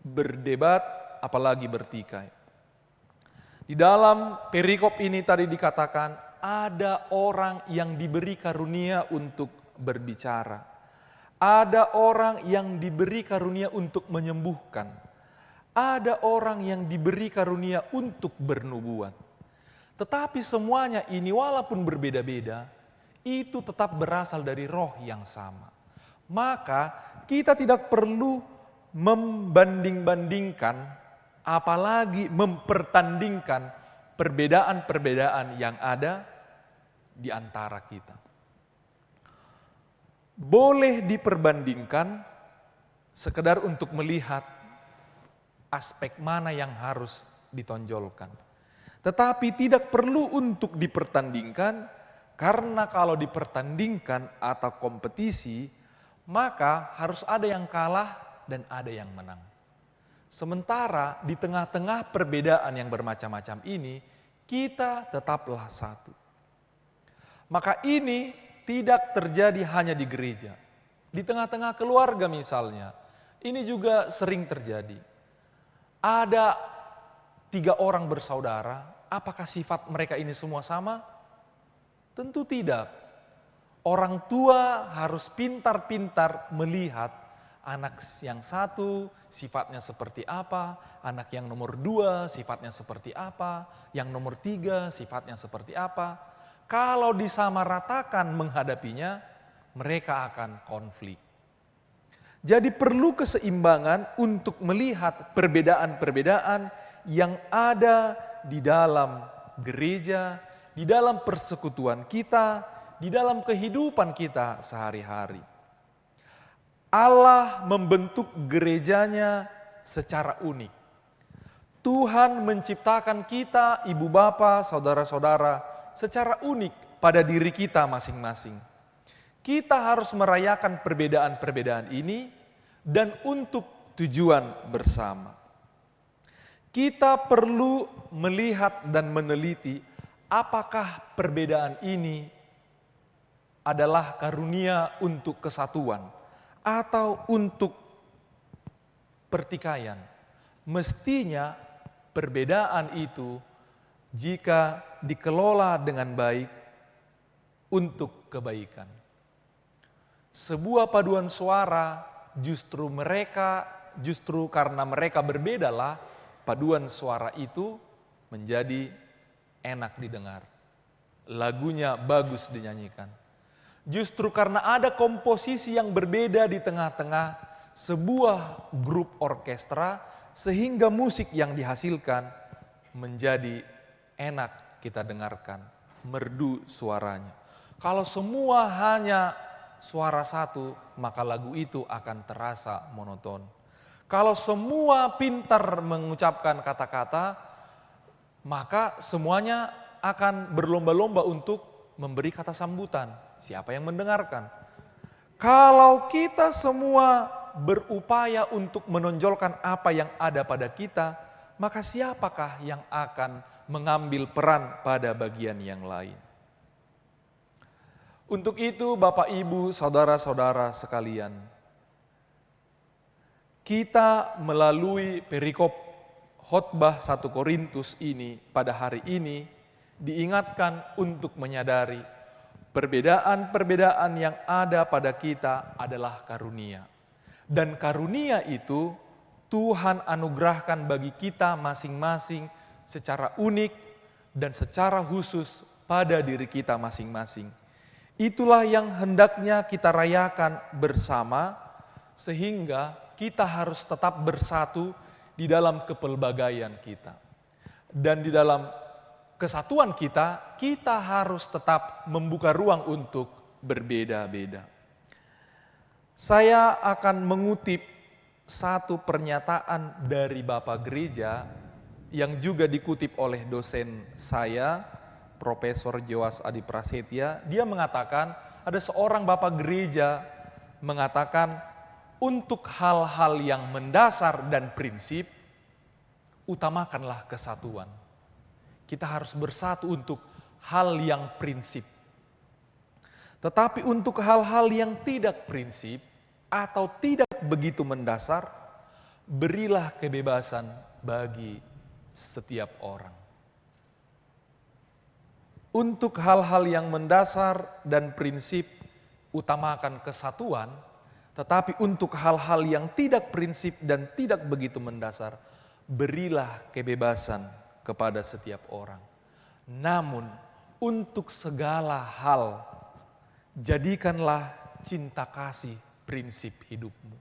berdebat apalagi bertikai. Di dalam perikop ini tadi dikatakan ada orang yang diberi karunia untuk berbicara. Ada orang yang diberi karunia untuk menyembuhkan. Ada orang yang diberi karunia untuk bernubuat. Tetapi semuanya ini walaupun berbeda-beda, itu tetap berasal dari roh yang sama. Maka kita tidak perlu membanding-bandingkan, apalagi mempertandingkan perbedaan-perbedaan yang ada di antara kita. Boleh diperbandingkan sekedar untuk melihat aspek mana yang harus ditonjolkan. Tetapi tidak perlu untuk dipertandingkan, karena kalau dipertandingkan atau kompetisi, maka harus ada yang kalah dan ada yang menang. Sementara di tengah-tengah perbedaan yang bermacam-macam ini, kita tetaplah satu. Maka ini tidak terjadi hanya di gereja. Di tengah-tengah keluarga misalnya, ini juga sering terjadi. Ada 3 orang bersaudara, apakah sifat mereka ini semua sama? Tentu tidak. Orang tua harus pintar-pintar melihat anak yang satu sifatnya seperti apa, anak yang nomor 2 sifatnya seperti apa, yang nomor 3 sifatnya seperti apa. Kalau disamaratakan menghadapinya, mereka akan konflik. Jadi perlu keseimbangan untuk melihat perbedaan-perbedaan yang ada di dalam gereja, di dalam persekutuan kita, di dalam kehidupan kita sehari-hari. Allah membentuk gerejanya secara unik. Tuhan menciptakan kita, ibu bapa, saudara-saudara, secara unik pada diri kita masing-masing. Kita harus merayakan perbedaan-perbedaan ini dan untuk tujuan bersama. Kita perlu melihat dan meneliti apakah perbedaan ini adalah karunia untuk kesatuan atau untuk pertikaian? Mestinya perbedaan itu jika dikelola dengan baik untuk kebaikan. Sebuah paduan suara justru karena mereka berbedalah paduan suara itu menjadi enak didengar. Lagunya bagus dinyanyikan. Justru karena ada komposisi yang berbeda di tengah-tengah sebuah grup orkestra, sehingga musik yang dihasilkan menjadi enak kita dengarkan, merdu suaranya. Kalau semua hanya suara satu, maka lagu itu akan terasa monoton. Kalau semua pintar mengucapkan kata-kata, maka semuanya akan berlomba-lomba untuk memberi kata sambutan. Siapa yang mendengarkan? Kalau kita semua berupaya untuk menonjolkan apa yang ada pada kita, maka siapakah yang akan mengambil peran pada bagian yang lain? Untuk itu Bapak Ibu, saudara-saudara sekalian, kita melalui perikop khotbah 1 Korintus ini pada hari ini diingatkan untuk menyadari perbedaan-perbedaan yang ada pada kita adalah karunia. Dan karunia itu Tuhan anugerahkan bagi kita masing-masing secara unik dan secara khusus pada diri kita masing-masing. Itulah yang hendaknya kita rayakan bersama, sehingga kita harus tetap bersatu di dalam kepelbagaian kita. Dan di dalam kesatuan kita, kita harus tetap membuka ruang untuk berbeda-beda. Saya akan mengutip satu pernyataan dari Bapak Gereja yang juga dikutip oleh dosen saya, Profesor Joas Adi Prasetya. Dia mengatakan, ada seorang Bapak Gereja mengatakan, untuk hal-hal yang mendasar dan prinsip, utamakanlah kesatuan. Kita harus bersatu untuk hal yang prinsip. Tetapi untuk hal-hal yang tidak prinsip atau tidak begitu mendasar, berilah kebebasan bagi setiap orang. Untuk hal-hal yang mendasar dan prinsip, utamakan kesatuan, tetapi untuk hal-hal yang tidak prinsip dan tidak begitu mendasar, berilah kebebasan kepada setiap orang. Namun, untuk segala hal, jadikanlah cinta kasih prinsip hidupmu.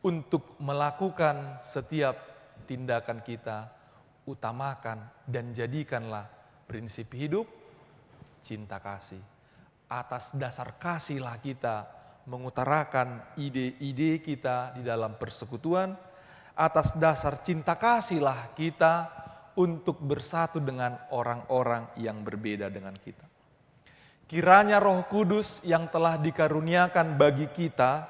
Untuk melakukan setiap tindakan kita, utamakan dan jadikanlah prinsip hidup cinta kasih. Atas dasar kasihlah kita mengutarakan ide-ide kita di dalam persekutuan. Atas dasar cinta kasihlah kita untuk bersatu dengan orang-orang yang berbeda dengan kita. Kiranya Roh Kudus yang telah dikaruniakan bagi kita,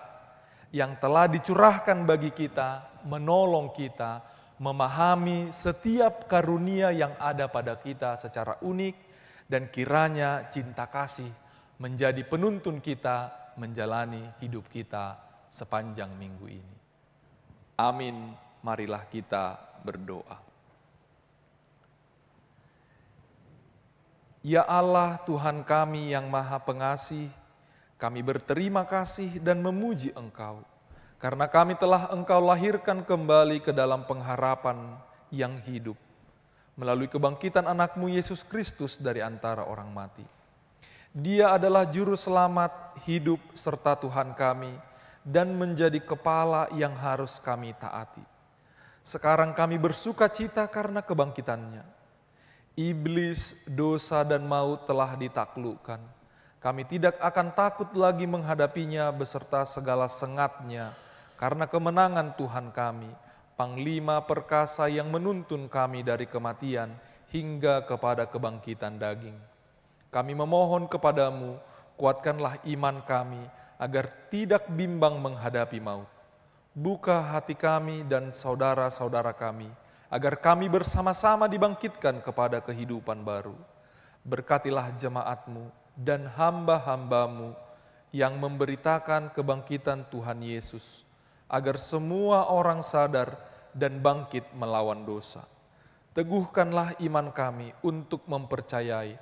yang telah dicurahkan bagi kita, menolong kita, memahami setiap karunia yang ada pada kita secara unik, dan kiranya cinta kasih menjadi penuntun kita menjalani hidup kita sepanjang minggu ini. Amin. Marilah kita berdoa. Ya Allah Tuhan kami yang Maha Pengasih, kami berterima kasih dan memuji Engkau, karena kami telah Engkau lahirkan kembali ke dalam pengharapan yang hidup, melalui kebangkitan anak-Mu Yesus Kristus dari antara orang mati. Dia adalah juru selamat, hidup, serta Tuhan kami, dan menjadi kepala yang harus kami taati. Sekarang kami bersuka cita karena kebangkitannya. Iblis, dosa, dan maut telah ditaklukkan. Kami tidak akan takut lagi menghadapinya beserta segala sengatnya, karena kemenangan Tuhan kami, Panglima perkasa yang menuntun kami dari kematian hingga kepada kebangkitan daging. Kami memohon kepadamu, kuatkanlah iman kami agar tidak bimbang menghadapi maut. Buka hati kami dan saudara-saudara kami, agar kami bersama-sama dibangkitkan kepada kehidupan baru. Berkatilah jemaat-Mu dan hamba-hamba-Mu yang memberitakan kebangkitan Tuhan Yesus, agar semua orang sadar dan bangkit melawan dosa. Teguhkanlah iman kami untuk mempercayai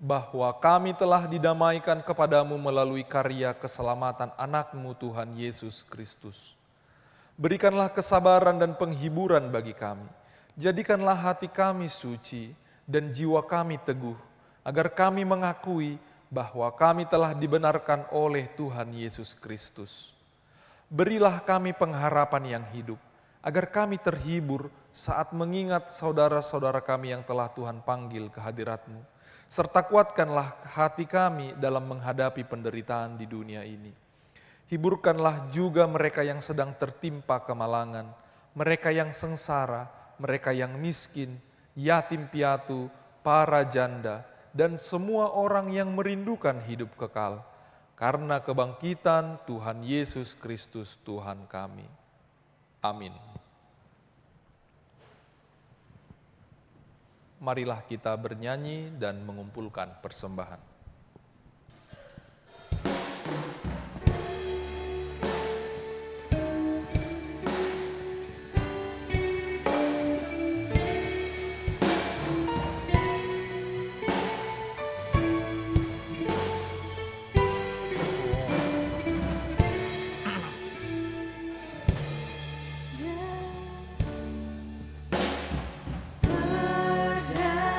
bahwa kami telah didamaikan kepadamu melalui karya keselamatan anak-Mu Tuhan Yesus Kristus. Berikanlah kesabaran dan penghiburan bagi kami. Jadikanlah hati kami suci dan jiwa kami teguh, agar kami mengakui bahwa kami telah dibenarkan oleh Tuhan Yesus Kristus. Berilah kami pengharapan yang hidup, agar kami terhibur saat mengingat saudara-saudara kami yang telah Tuhan panggil ke hadirat-Mu, serta kuatkanlah hati kami dalam menghadapi penderitaan di dunia ini. Hiburkanlah juga mereka yang sedang tertimpa kemalangan, mereka yang sengsara, mereka yang miskin, yatim piatu, para janda, dan semua orang yang merindukan hidup kekal, karena kebangkitan Tuhan Yesus Kristus Tuhan kami. Amin. Marilah kita bernyanyi dan mengumpulkan persembahan.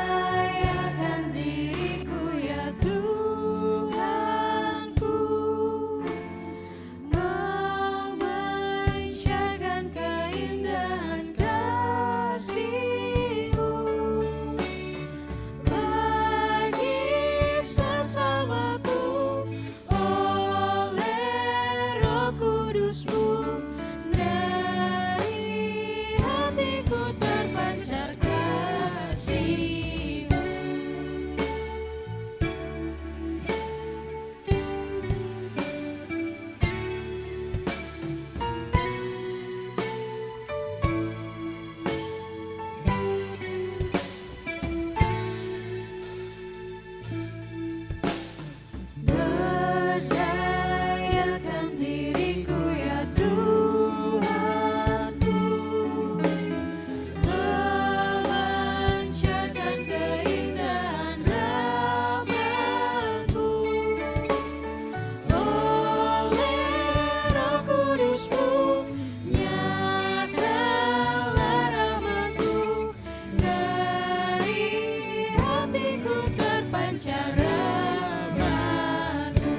Perdayakan diriku ya Tuhanku, memancarkan keindahan kasih-Mu bagi sesamaku oleh Roh Kudus-Mu. Dari hatiku terpancar kasih-Mu. Berdayakan diriku ya Tuhanku, memancarkan keindahan rahmat-Mu oleh Roh Kudus-Mu. Nyatalah rahmat-Mu, dari hatiku terpancar rahmat-Mu.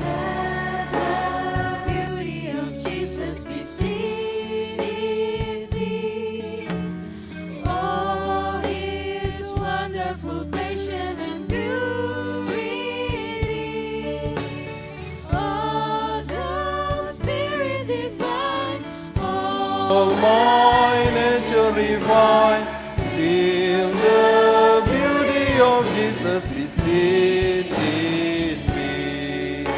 Let the beauty of Jesus be seen in me. Oh, His wonderful passion and purity. Oh, the Spirit divine. All my nature divine, still the beauty of Jesus be seen in me.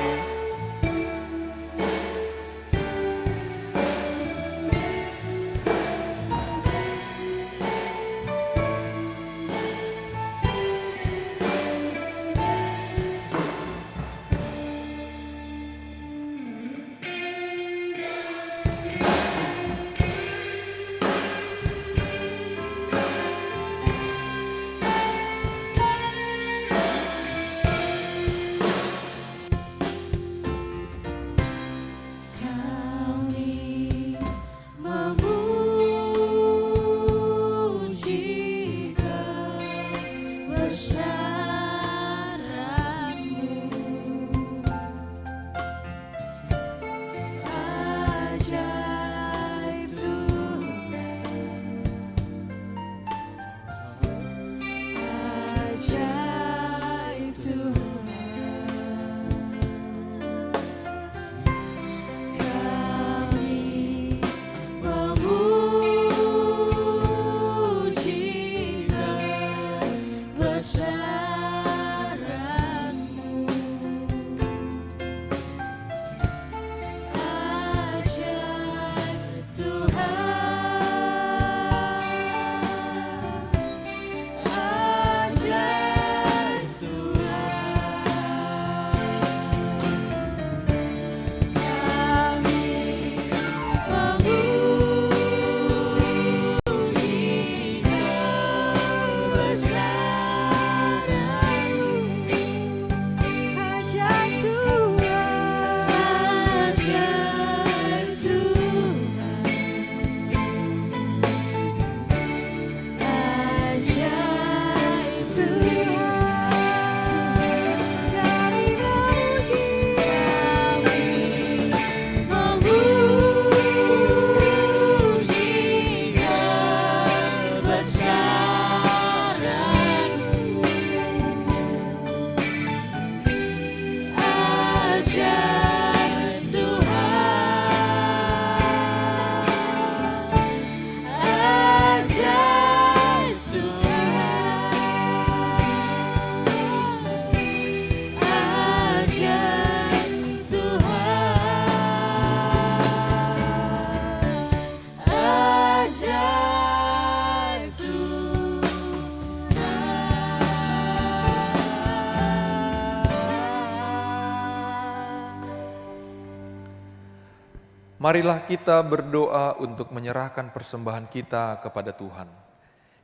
Marilah kita berdoa untuk menyerahkan persembahan kita kepada Tuhan.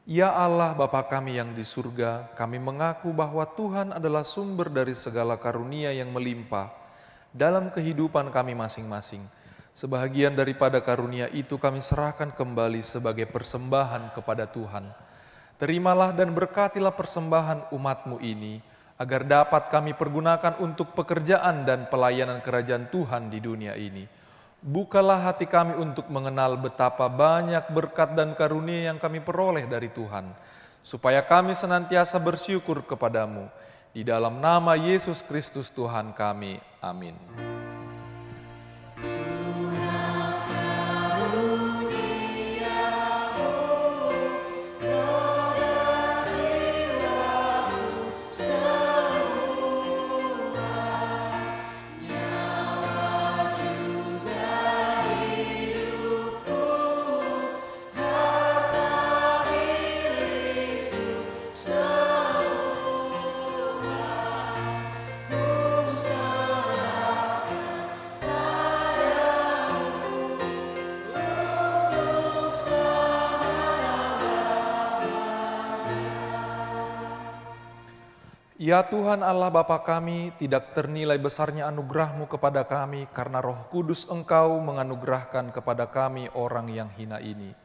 Ya Allah Bapa kami yang di surga, kami mengaku bahwa Tuhan adalah sumber dari segala karunia yang melimpah dalam kehidupan kami masing-masing. Sebahagian daripada karunia itu kami serahkan kembali sebagai persembahan kepada Tuhan. Terimalah dan berkatilah persembahan umat-Mu ini, agar dapat kami pergunakan untuk pekerjaan dan pelayanan kerajaan Tuhan di dunia ini. Bukalah hati kami untuk mengenal betapa banyak berkat dan karunia yang kami peroleh dari Tuhan, supaya kami senantiasa bersyukur kepadamu. Di dalam nama Yesus Kristus Tuhan kami. Amin. Ya Tuhan Allah Bapa kami, tidak ternilai besarnya anugerah-Mu kepada kami, karena Roh Kudus Engkau menganugerahkan kepada kami orang yang hina ini.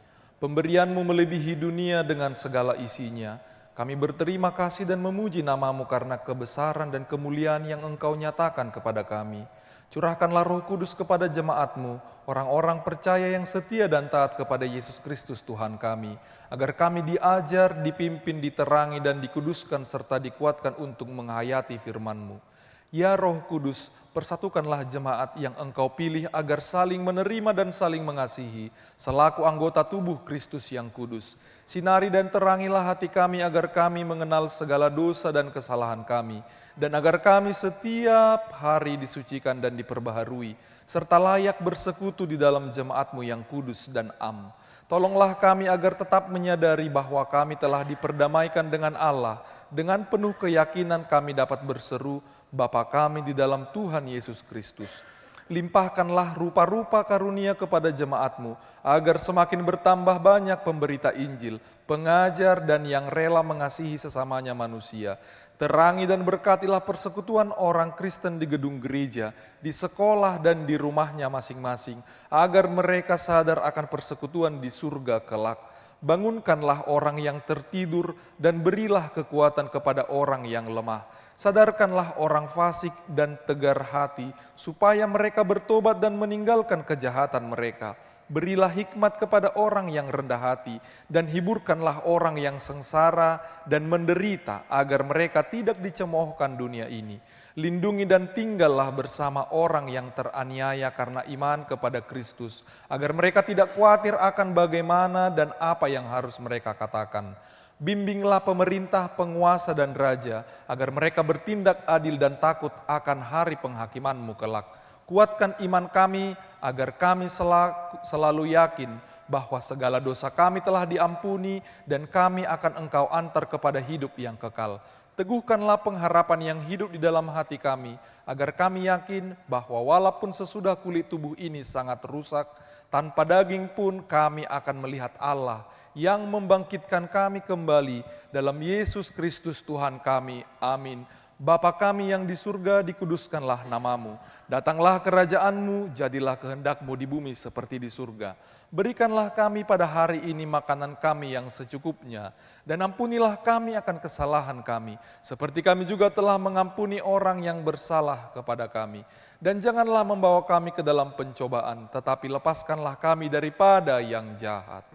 Pemberian-Mu melebihi dunia dengan segala isinya. Kami berterima kasih dan memuji nama-Mu karena kebesaran dan kemuliaan yang Engkau nyatakan kepada kami. Curahkanlah Roh Kudus kepada jemaat-Mu, orang-orang percaya yang setia dan taat kepada Yesus Kristus Tuhan kami, agar kami diajar, dipimpin, diterangi, dan dikuduskan serta dikuatkan untuk menghayati firman-Mu. Ya Roh Kudus, persatukanlah jemaat yang Engkau pilih agar saling menerima dan saling mengasihi, selaku anggota tubuh Kristus yang kudus. Sinari dan terangilah hati kami agar kami mengenal segala dosa dan kesalahan kami, dan agar kami setiap hari disucikan dan diperbaharui, serta layak bersekutu di dalam jemaat-Mu yang kudus dan am. Tolonglah kami agar tetap menyadari bahwa kami telah diperdamaikan dengan Allah. Dengan penuh keyakinan kami dapat berseru, Bapa kami di dalam Tuhan Yesus Kristus. Limpahkanlah rupa-rupa karunia kepada jemaat-Mu, agar semakin bertambah banyak pemberita Injil, pengajar, dan yang rela mengasihi sesamanya manusia. Terangi dan berkatilah persekutuan orang Kristen di gedung gereja, di sekolah dan di rumahnya masing-masing, agar mereka sadar akan persekutuan di surga kelak. Bangunkanlah orang yang tertidur dan berilah kekuatan kepada orang yang lemah. Sadarkanlah orang fasik dan tegar hati, supaya mereka bertobat dan meninggalkan kejahatan mereka. Berilah hikmat kepada orang yang rendah hati, dan hiburkanlah orang yang sengsara dan menderita, agar mereka tidak dicemoohkan dunia ini. Lindungi dan tinggallah bersama orang yang teraniaya karena iman kepada Kristus, agar mereka tidak khawatir akan bagaimana dan apa yang harus mereka katakan. Bimbinglah pemerintah, penguasa, dan raja, agar mereka bertindak adil dan takut akan hari penghakiman-Mu kelak. Kuatkan iman kami, agar kami selalu yakin bahwa segala dosa kami telah diampuni dan kami akan Engkau antar kepada hidup yang kekal. Teguhkanlah pengharapan yang hidup di dalam hati kami, agar kami yakin bahwa walaupun sesudah kulit tubuh ini sangat rusak, tanpa daging pun kami akan melihat Allah yang membangkitkan kami kembali dalam Yesus Kristus Tuhan kami. Amin. Bapa kami yang di surga, dikuduskanlah nama-Mu. Datanglah kerajaan-Mu, jadilah kehendak-Mu di bumi seperti di surga. Berikanlah kami pada hari ini makanan kami yang secukupnya, dan ampunilah kami akan kesalahan kami, seperti kami juga telah mengampuni orang yang bersalah kepada kami. Dan janganlah membawa kami ke dalam pencobaan, tetapi lepaskanlah kami daripada yang jahat.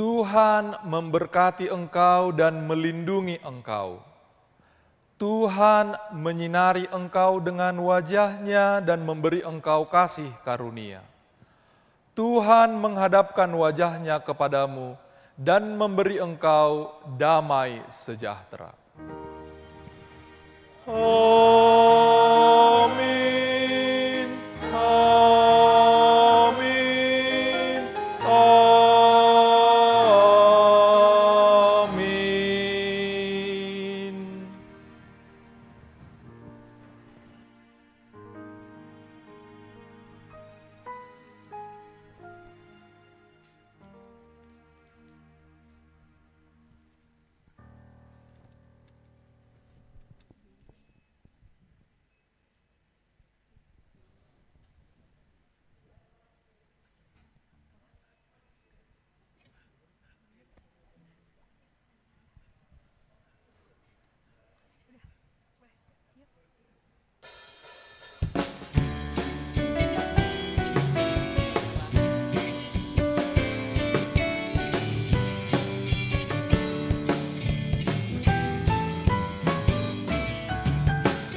Tuhan memberkati engkau dan melindungi engkau. Tuhan menyinari engkau dengan wajah-Nya dan memberi engkau kasih karunia. Tuhan menghadapkan wajah-Nya kepadamu dan memberi engkau damai sejahtera. Amin. Amin. Amin.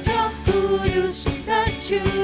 Roh Kudus tercurah